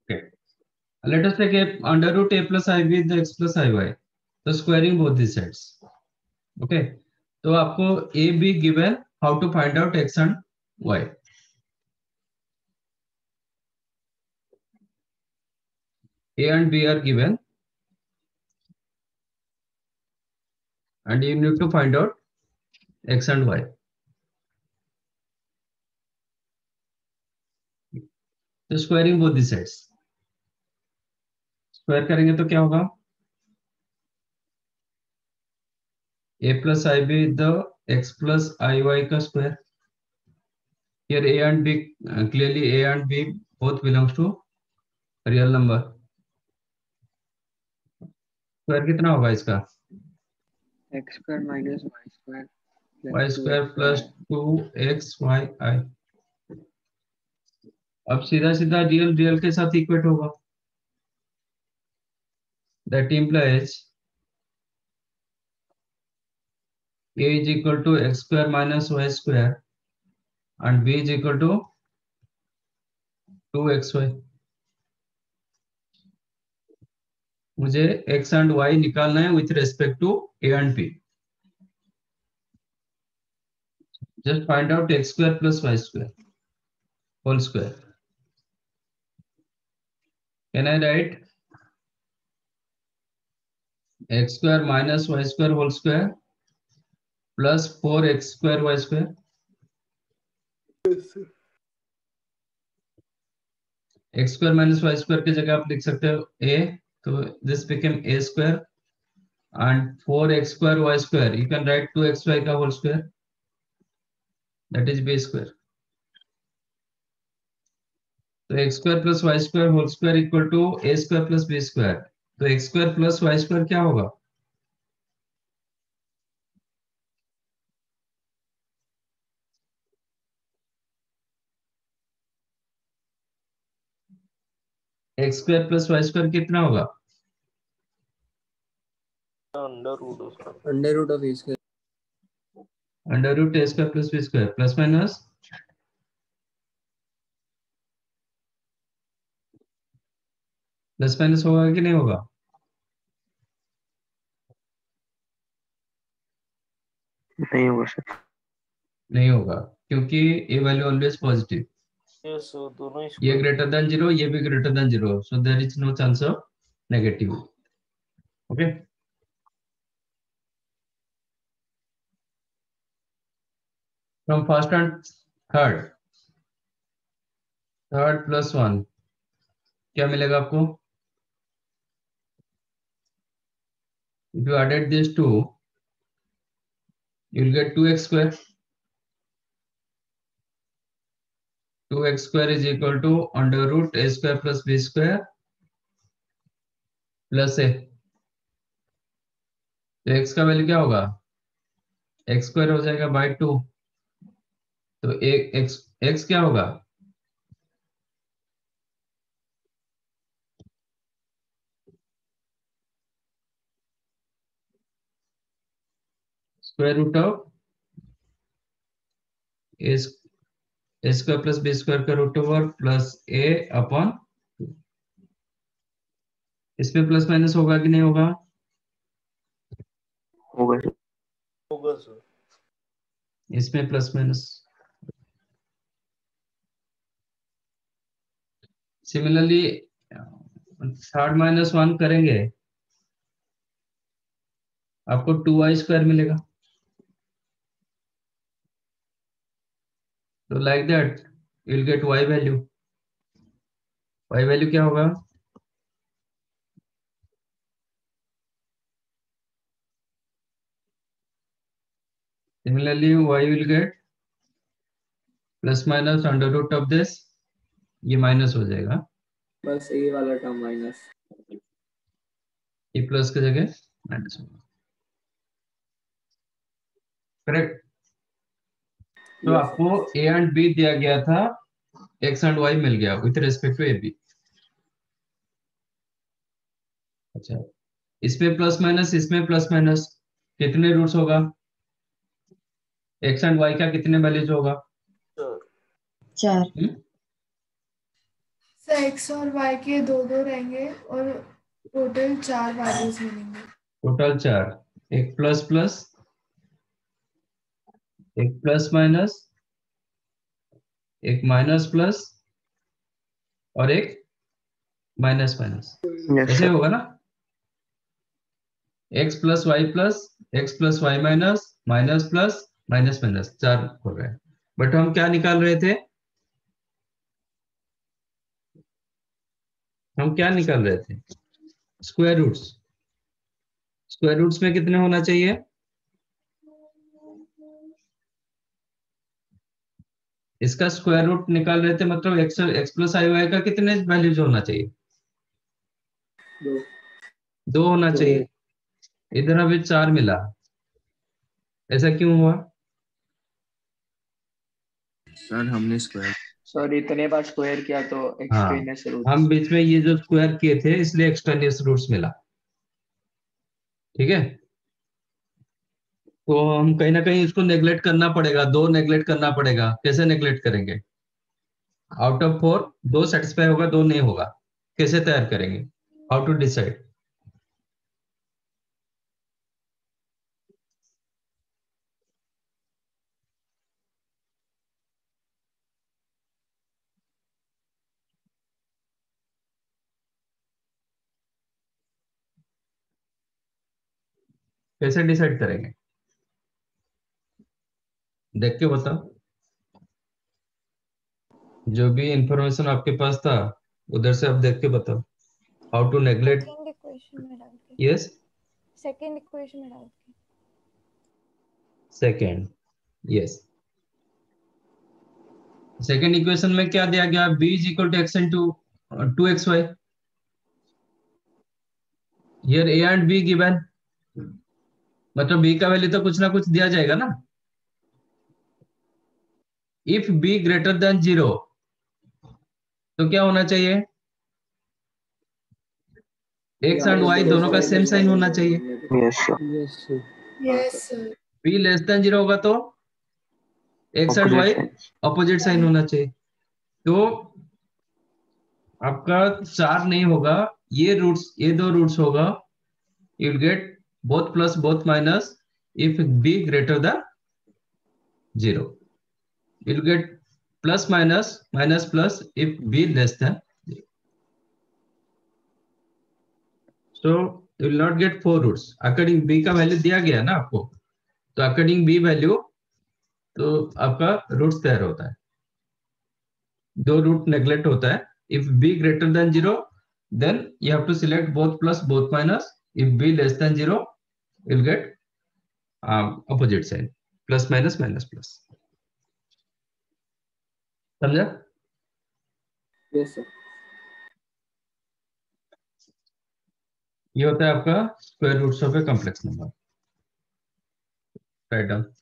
Okay. Let us take a under root a plus I with x plus iy. So squaring both these sides. Okay. तो आपको a b given, how to find out x and y. A and b are given, and you need to find out x and y. So squaring both these sides. Square करेंगे तो क्या होगा, a plus ib the x plus iy का square. Here a and b, clearly a and b both belongs to real number. Square कितना होगा इसका, x square minus y square y plus square 2xy। plus 2xyi। अब सीधा सीधा रियल रियल के साथ इक्वेट होगा। That implies a is equal to x square minus y square and b is equal to 2xy। मुझे x and y निकालना है with respect to a and b। Just find out x square plus y square whole square. Can I write x square minus y square whole square plus 4x square y square? x square minus y square की जगह आप लिख सकते हो a, तो this became a square and 4x square y square, you can write 2xy का whole square, that is b square. तो x square plus y square whole square equal to a square plus b square। तो x square plus y square क्या होगा, x square plus y square कितना होगा, अंडर रूट उसका under root of a square. Under root a square plus b square plus minus plus minus होगा कि नहीं होगा, नहीं होगा सर। नहीं होगा, क्योंकि a value always positive. Yes दोनों ही ये स्क्वायर ग्रेटर देन 0, ये भी greater than 0, so there is no chance of negative. Okay. From first and third, third plus 1 क्या मिलेगा आपको, if you added these two you will get 2x square। 2x square is equal to under root a square plus b square plus a। तो x का वैल्यू क्या होगा, x स्क्वायर हो जाएगा बाय 2, तो x क्या होगा, square root of a square plus b square का root over plus a upon. इसमें प्लस माइनस होगा कि नहीं होगा? होगा सर। होगा सर। इसमें plus minus. Similarly third minus one करेंगे, आपको 2y² मिलेगा। तो like that you will get y value. y value क्या होगा? Similarly y will get plus minus under root of this, ये माइनस हो जाएगा, बस ये वाला टर्म माइनस। ये प्लस की जगह माइनस होगा। करेक्ट। तो Yes, आपको a एंड b दिया गया था, x एंड y मिल गया with respect to A B. अच्छा, इसमें प्लस माइनस, इसमें प्लस माइनस, कितने रूट्स होगा? x एंड y का कितने वैल्यूज होगा? सर 4 सर एक्स और वाई के दो दो रहेंगे और टोटल 4 वैल्यूज मिलेंगे। टोटल 4, एक प्लस प्लस, एक प्लस माइनस, एक माइनस प्लस और एक माइनस माइनस, यस ऐसे सर। होगा ना? x plus Y plus, X plus Y minus, minus plus minus minus, 4 हो गए। बट हम क्या निकाल रहे थे? हम क्या निकाल रहे थे? Square roots. स्क्वायर रूट्स में कितने होना चाहिए? इसका स्क्वायर रूट निकाल रहे थे, मतलब एक्स प्लस आई वाई का कितने वैल्यूज होना चाहिए? 2। 2 होना चाहिए। इधर अभी 4 मिला, ऐसा क्यों हुआ? सर हमने स्क्वायर सर इतने बार स्क्वायर किया तो हाँ, एक्सट्रेनियस हम रूट्स। बीच में ये जो स्क्वायर किए थे इसलिए एक्सट्रेनियस रूट्स मिला। ठीक है, तो हम कहीं ना कहीं इसको नेग्लेक्ट करना पड़ेगा, 2 नेग्लेक्ट करना पड़ेगा। कैसे नेग्लेक्ट करेंगे? आउट ऑफ 4 2 सेटिस्फाई होगा, 2 नहीं होगा, कैसे तैयार करेंगे? How to decide? कैसे डिसाइड करेंगे? देख के बताओ, जो भी इंफॉर्मेशन आपके पास था उधर से आप देख के बताओ। How to neglect? Second equation में डाल के। यस, सेकंड इक्वेशन में डाल के। Second, yes. सेकेंड इक्वेशन में क्या दिया गया? b is equal to X into 2xy। Here a and b given, मतलब b का वैल्यू तो कुछ ना कुछ दिया जाएगा ना। इफ b ग्रेटर देन 0 तो क्या होना चाहिए? x एंड y दोनों का सेम साइन होना चाहिए। Yes sir. Yes sir. Yes sir. b less than 0 होगा तो x and opposite y sign. Opposite sign होना चाहिए। तो आपका 4 नहीं होगा, ये रूट्स, ये 2 रूट्स होगा। You will get both plus both minus if b greater than 0। You will get plus minus minus plus if b less than 0। So you will not get 4 roots. According b का वैल्यू दिया गया ना आपको, तो अकॉर्डिंग b वैल्यू तो आपका रूट्स तैयार होता है। 2 रूट नेग्लेक्ट होता है। If b greater than 0 then you have to select both plus both minus. If b less than 0 you'll get opposite sign, plus minus minus plus। समझा? Yes sir. ये होता है आपका square roots of a complex number. Write down.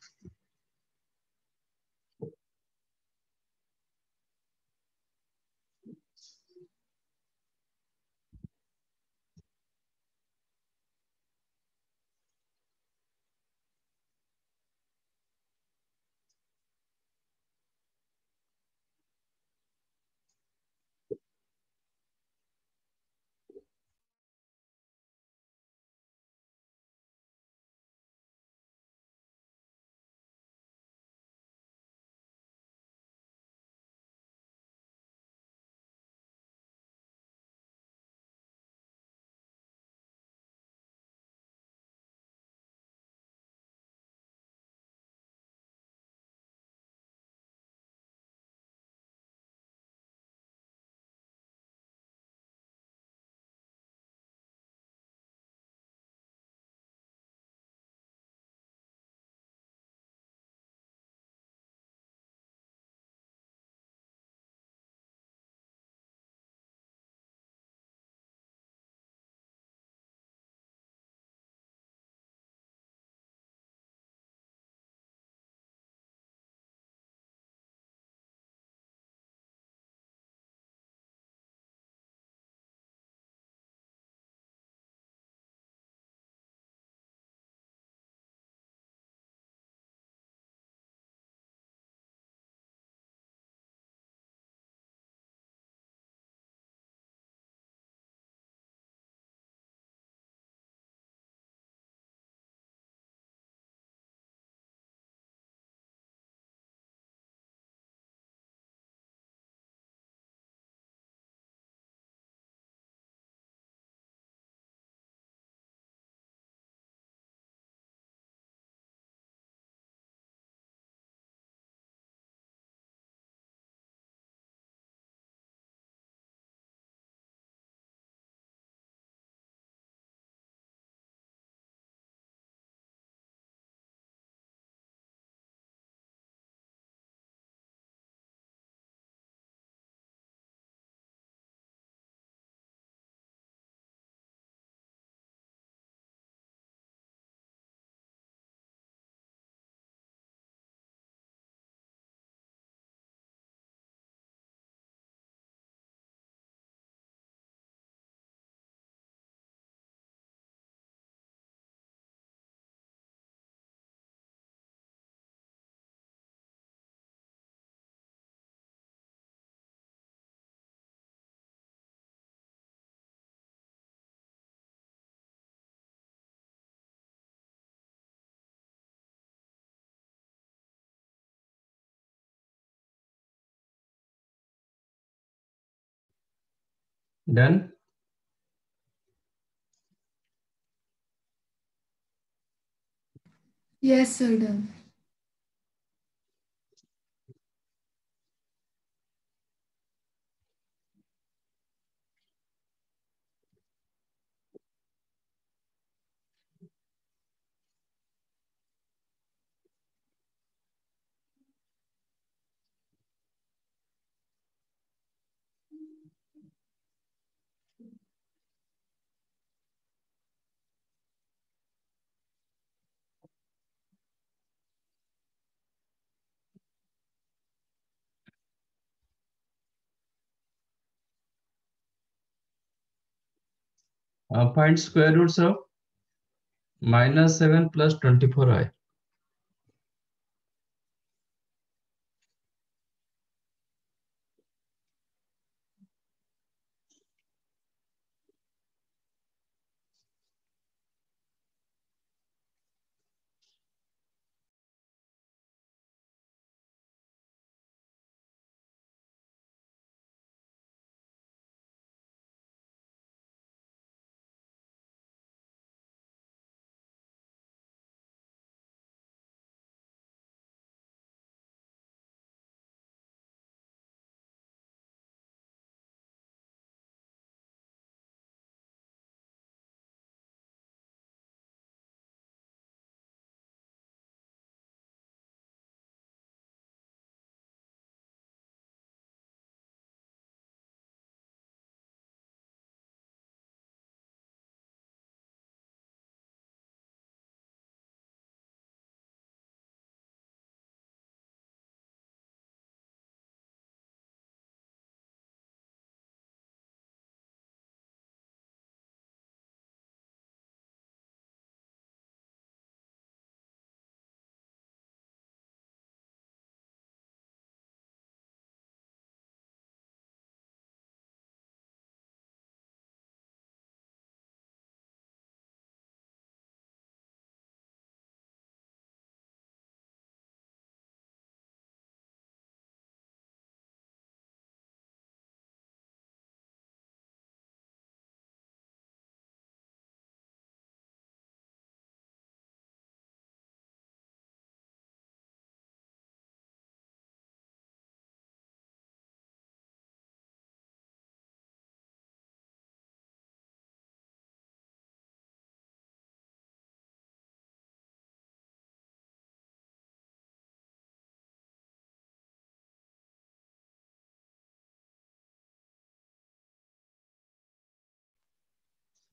Done. Yes, sir, done. Find square roots of -7 + 24i।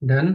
Done.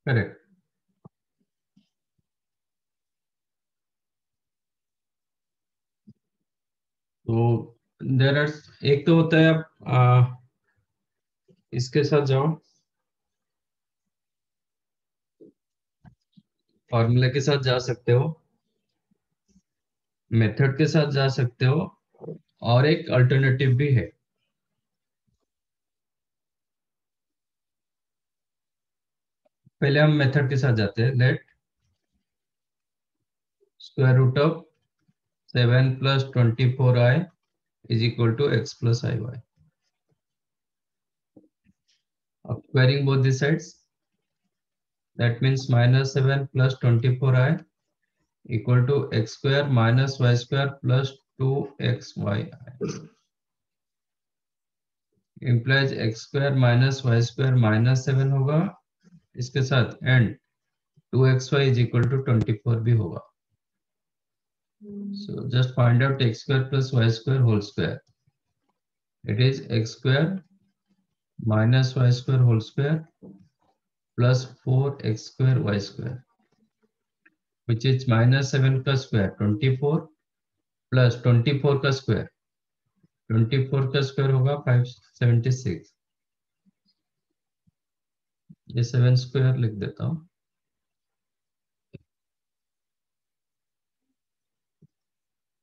Correct. तो देर आर, एक तो होता है आप इसके साथ जाओ, फॉर्मूला के साथ जा सकते हो, मेथड के साथ जा सकते हो, और एक अल्टरनेटिव भी है। पहले हम मेथड के साथ जाते हैं. Let square root of 7 + 24i is equal to x plus iy. Of squaring both the sides, that means -7 + 24i equal to x square minus y square plus 2xy implies x square minus y square minus 7 होगा इसके साथ, and 2xy is equal to 24 भी होगा. So just find out x square plus y square whole square. It is x square minus y square whole square plus 4x square y square, which is -7 का square 24 plus 24 का square 24 का square होगा 576. ये 7 स्क्वायर लिख देता हूँ.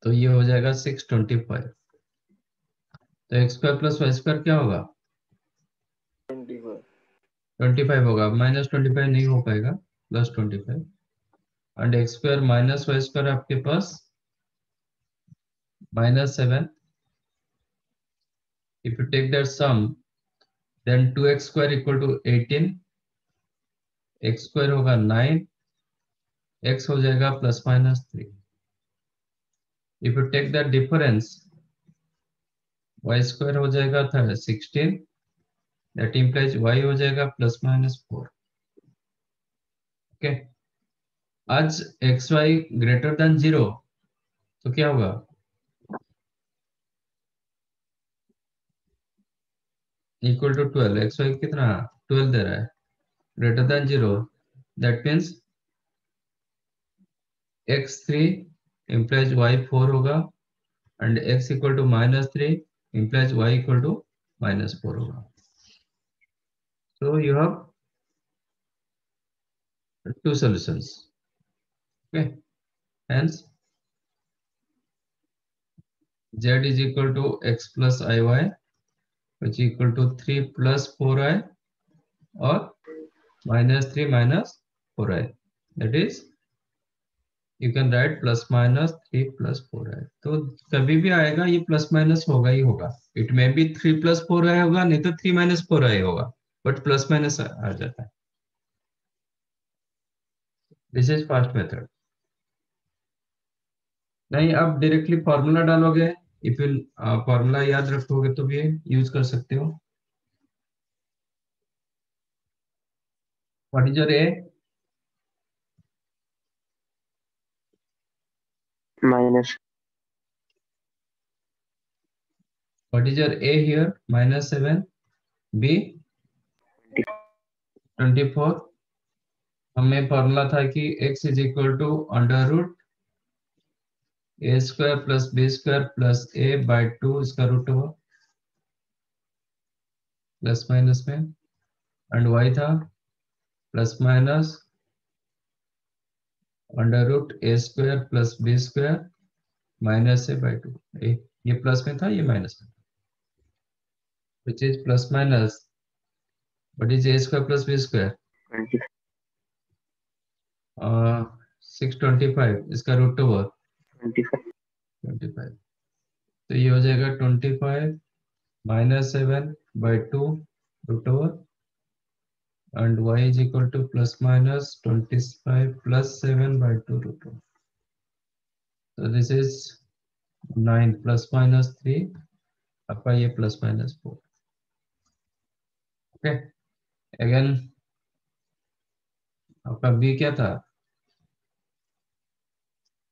तो ये हो जाएगा 625. तो x square plus y square क्या होगा? 25 होगा. -25 नहीं हो पाएगा, +25. And x square minus y square आपके पास -7. If you take that sum, then 2x square equal to 18, x square होगा 9, x हो जाएगा +-3. If you take that difference, y square हो जाएगा 16, that implies y हो जाएगा +-4. ओके. आज xy greater than 0, तो क्या होगा? Equal to 12. xy कितना 12 दे रहा है, greater than 0, that means x3 implies y4 होगा, and x equal to -3 implies y equal to -4 होगा. So you have two solutions. Okay. Hence z is equal to x plus iy, which is equal to 3 plus 4i or -3 minus 4i. That is, you can write ±3 plus 4i. तो कभी भी आएगा ये प्लस माइनस होगा ही होगा. It may be 3 plus 4i होगा, नहीं तो 3 minus 4i होगा, बट प्लस माइनस आ जाता है. This is first method. नहीं, आप डायरेक्टली फॉर्मूला डालोगे, इफ यू फॉर्मूला याद रखोगे तो भी यूज कर सकते हो. What is your A? minus What is your a here? -7. b 24. हमें फॉर्मूला था कि x is equal to √ a square plus b square plus a/2 इसका रूट हुआ प्लस माइनस में, एंड y था plus minus √ a square plus b square minus a/2. ये प्लस में था, ये माइनस में, which is plus minus. What is a square plus b square? 20 625. इसका रूट ओवर 25. तो ये हो जाएगा 25 -7/2 root over, and y is equal to ±25 plus 7/2 root over. So this is 9 ± 3. आपका ये +-4. ओके. अगेन आपका b क्या था?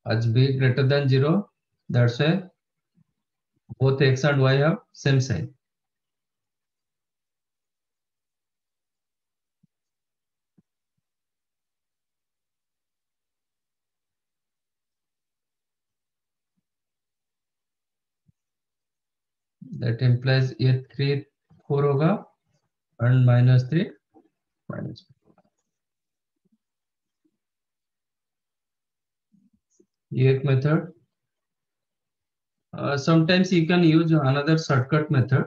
आज b greater than 0, that's why both x and y have same sign. That implies ये 3 4 होगा and -3 -4. ये एक method. Sometimes you can use another shortcut method.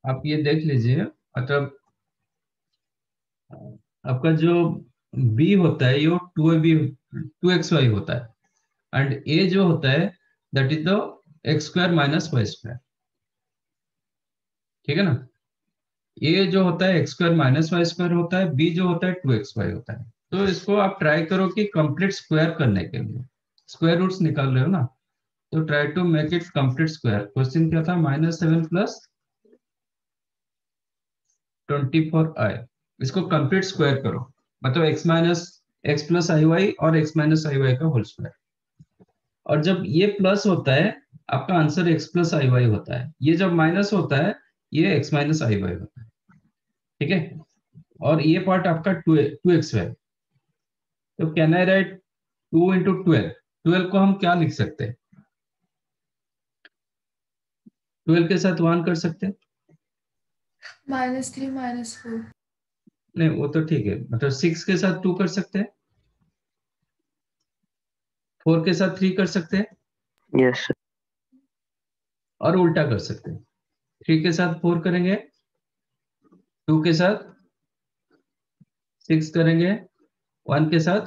आप ये देख लीजिए, मतलब आपका जो b होता है ये 2x y होता है, एंड a जो होता है that is the x square minus y square. ठीक है ना? a जो होता है x square minus y square होता है, b जो होता है 2xy होता है। तो इसको आप ट्राई करो कि कंप्लीट स्क्वायर करने के लिए, स्क्वायर रूट्स निकाल रहे हो ना, तो try to make it complete square. Question क्या था? -7 + 24i, इसको कंप्लीट स्क्वायर करो, मतलब x प्लस आई वाई और x माइनस आई वाई का होल स्क्वायर। और जब ये प्लस होता है आपका answer x plus I Y होता है, ये जब माइनस होता है ये x माइनस आई वाई होता है। ठीक है? और ये पार्ट आपका 2x है। तो कैन आई राइट 2 × 12? 12 को हम क्या लिख सकते हैं? 12 के साथ 1 कर सकते हैं? -3 -4। नहीं वो तो ठीक है, मतलब 6 के साथ 2 कर सकते हैं, 4 के साथ 3 कर सकते हैं, Yes, sir. और उल्टा कर सकते हैं। 3 के साथ 4 करेंगे, 2 के साथ 6 करेंगे, 1 के साथ।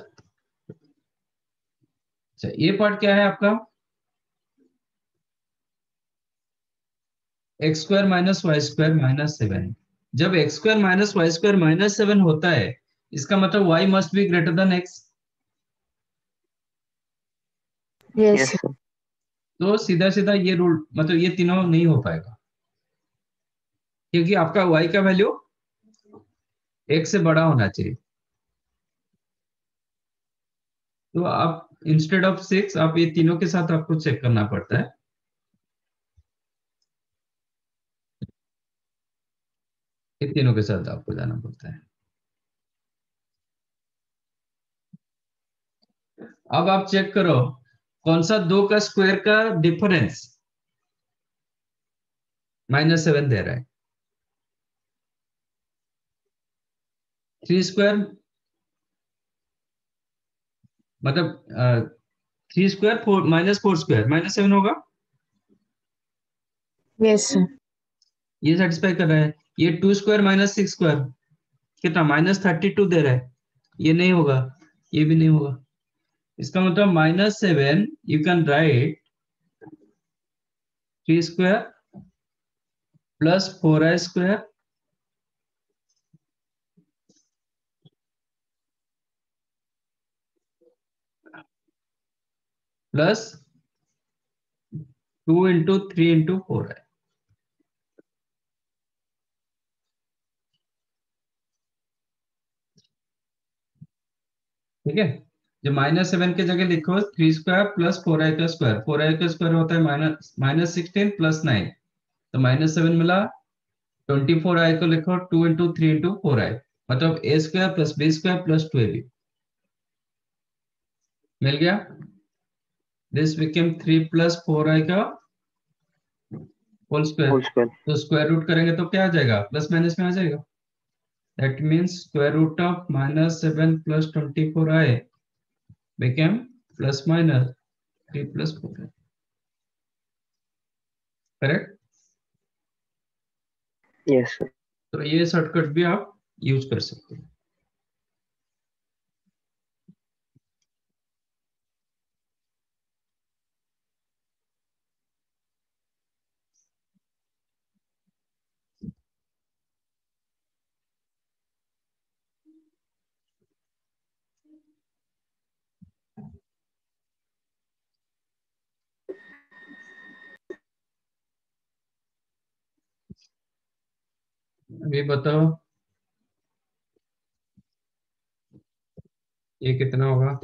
अच्छा ये पार्ट क्या है आपका? X square minus y square -7। जब x square minus y square -7 होता है, इसका मतलब y must be greater than x। Yes, Yes, sir. sir. तो सीधा सीधा ये रूल, मतलब ये तीनों नहीं हो पाएगा, क्योंकि आपका y का वैल्यू x से बड़ा होना चाहिए। तो आप इंस्टेड ऑफ 6 आप ये तीनों के साथ आपको चेक करना पड़ता है। ये तीनों के साथ आपको जाना पड़ता है। अब आप चेक करो कौन सा दो का स्क्वायर का डिफरेंस -7 दे रहा है। 3 स्क्वायर मतलब 3 स्क्वायर -4 स्क्वायर -7 होगा। Yes, sir. ये सेटिस्फाई कर रहा है। ये 2 स्क्वायर -6 स्क्वायर कितना -32 दे रहा है, ये नहीं होगा, ये भी नहीं होगा। इसका मतलब -7 you can write 3 square plus 4i square plus 2 × 3 × 4i। ठीक है? जो -7 की जगह लिखो 3 स्क्वायर प्लस 4i का स्क्वायर, 4i का स्क्वायर होता है -16 + 9, तो -7 मिला। 24i को लिखो 2 × 3 × 4i, मतलब a square plus b square plus 2ab मिल गया। दिस बिकेम 3 + 4i का होल स्क्वायर। Whole square. तो स्क्वायर रूट करेंगे तो क्या आ जाएगा? प्लस माइनस में आ जाएगा। That means square root of -7 + 24i became +3 + 4i। Correct? Yes, sir. तो ये शॉर्टकट भी आप यूज कर सकते हैं। अभी बताओ ये कितना होगा?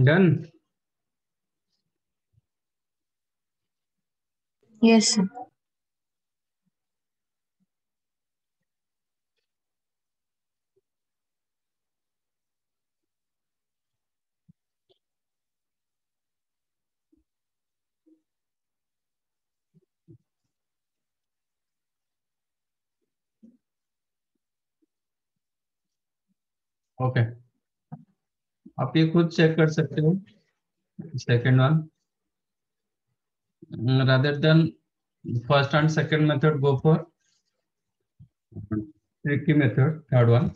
डन। Yes, sir. ओके, आप ये खुद चेक कर सकते हो। Second one, rather than first and second method, go for tricky method, third one.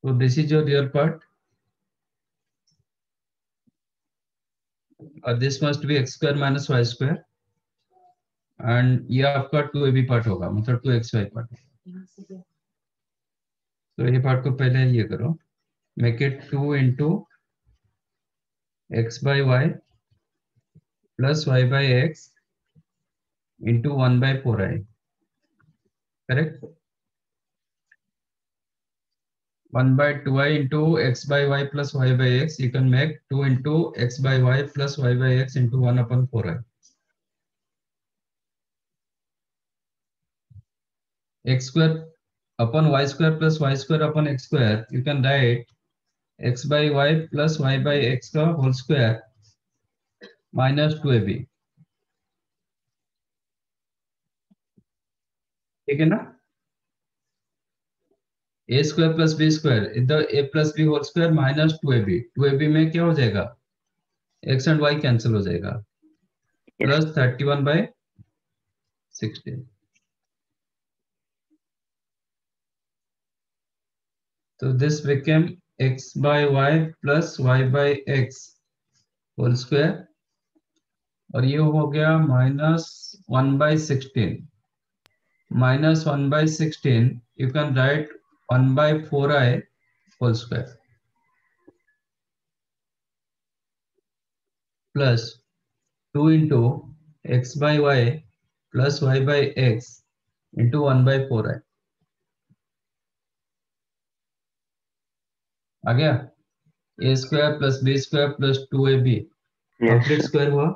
So this is your real part. This must be x square minus y square, and ये आपका 2ab पार्ट होगा, मतलब 2xy पार्ट। तो ये पार्ट को पहले ये करो, make it 2 into x by y plus y by x into 1 by 4i, correct? 1 by 2i into x by y plus y by x, you can make 2 into x by y plus y by x into 1 upon 4i. X square upon y square plus y square upon x square, you can write x by y plus y by x का whole square minus 2ab, ठीक है ना? a square plus b square इधर a plus b whole square minus 2ab, 2ab में क्या हो जाएगा, x and y कैंसिल हो जाएगा, plus 31 by 16। So this became x by y plus y by x whole square, और ये हो गया minus 1 by 16, minus 1 by 16, you can write 1 by 4i whole square plus 2 into x by y plus y by x into 1 by 4i। आ गया? a square plus b square plus 2ab complete square हुआ।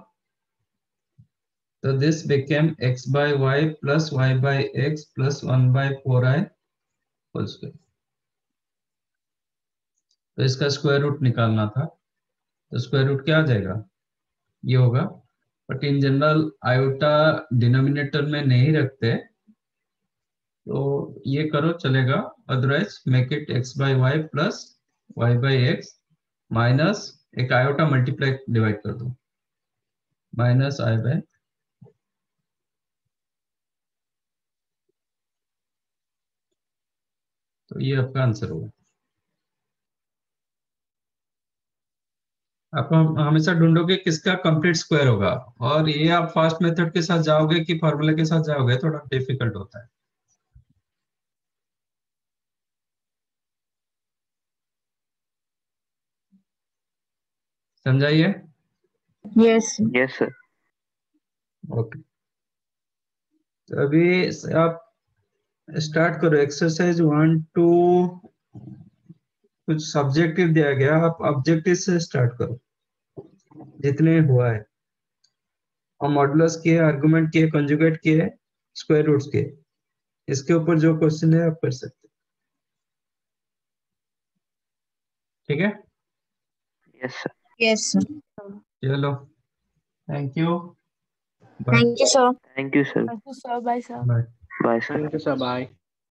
So this became x by y plus y by x plus 1 by 4i whole square। तो इसका स्क्वायर रूट निकालना था, तो स्क्वायर रूट क्या आ जाएगा, ये होगा। But in general iota denominator में नहीं रखते, तो ये करो चलेगा, otherwise make it x by y plus y by x minus एक आयोटा मल्टीप्लाई डिवाइड कर दो, माइनस i by, तो ये आपका आंसर होगा। आप हमेशा ढूंढोगे किसका कंप्लीट स्क्वायर होगा, और ये आप फास्ट मेथड के साथ जाओगे कि फॉर्मूला के साथ जाओगे, थोड़ा डिफिकल्ट होता है। समझाइए? Yes, sir. Yes, sir. Okay, तो अभी आप स्टार्ट करो एक्सरसाइज 1 टू, कुछ सब्जेक्टिव दिया गया, आप ऑब्जेक्टिव से स्टार्ट करो जितने हुआ है, और मॉडुलस के, आर्गुमेंट के, कंजुगेट के, स्क्वायर रूट्स के, इसके ऊपर जो क्वेश्चन है आप कर सकते, ठीक है? Yes, sir. Yes, sir. चलो, thank you, bye Thank you, sir. Thank you, sir. Thank you, sir. Bye, sir. Bye. Bye, sir. Thank you, sir. Bye.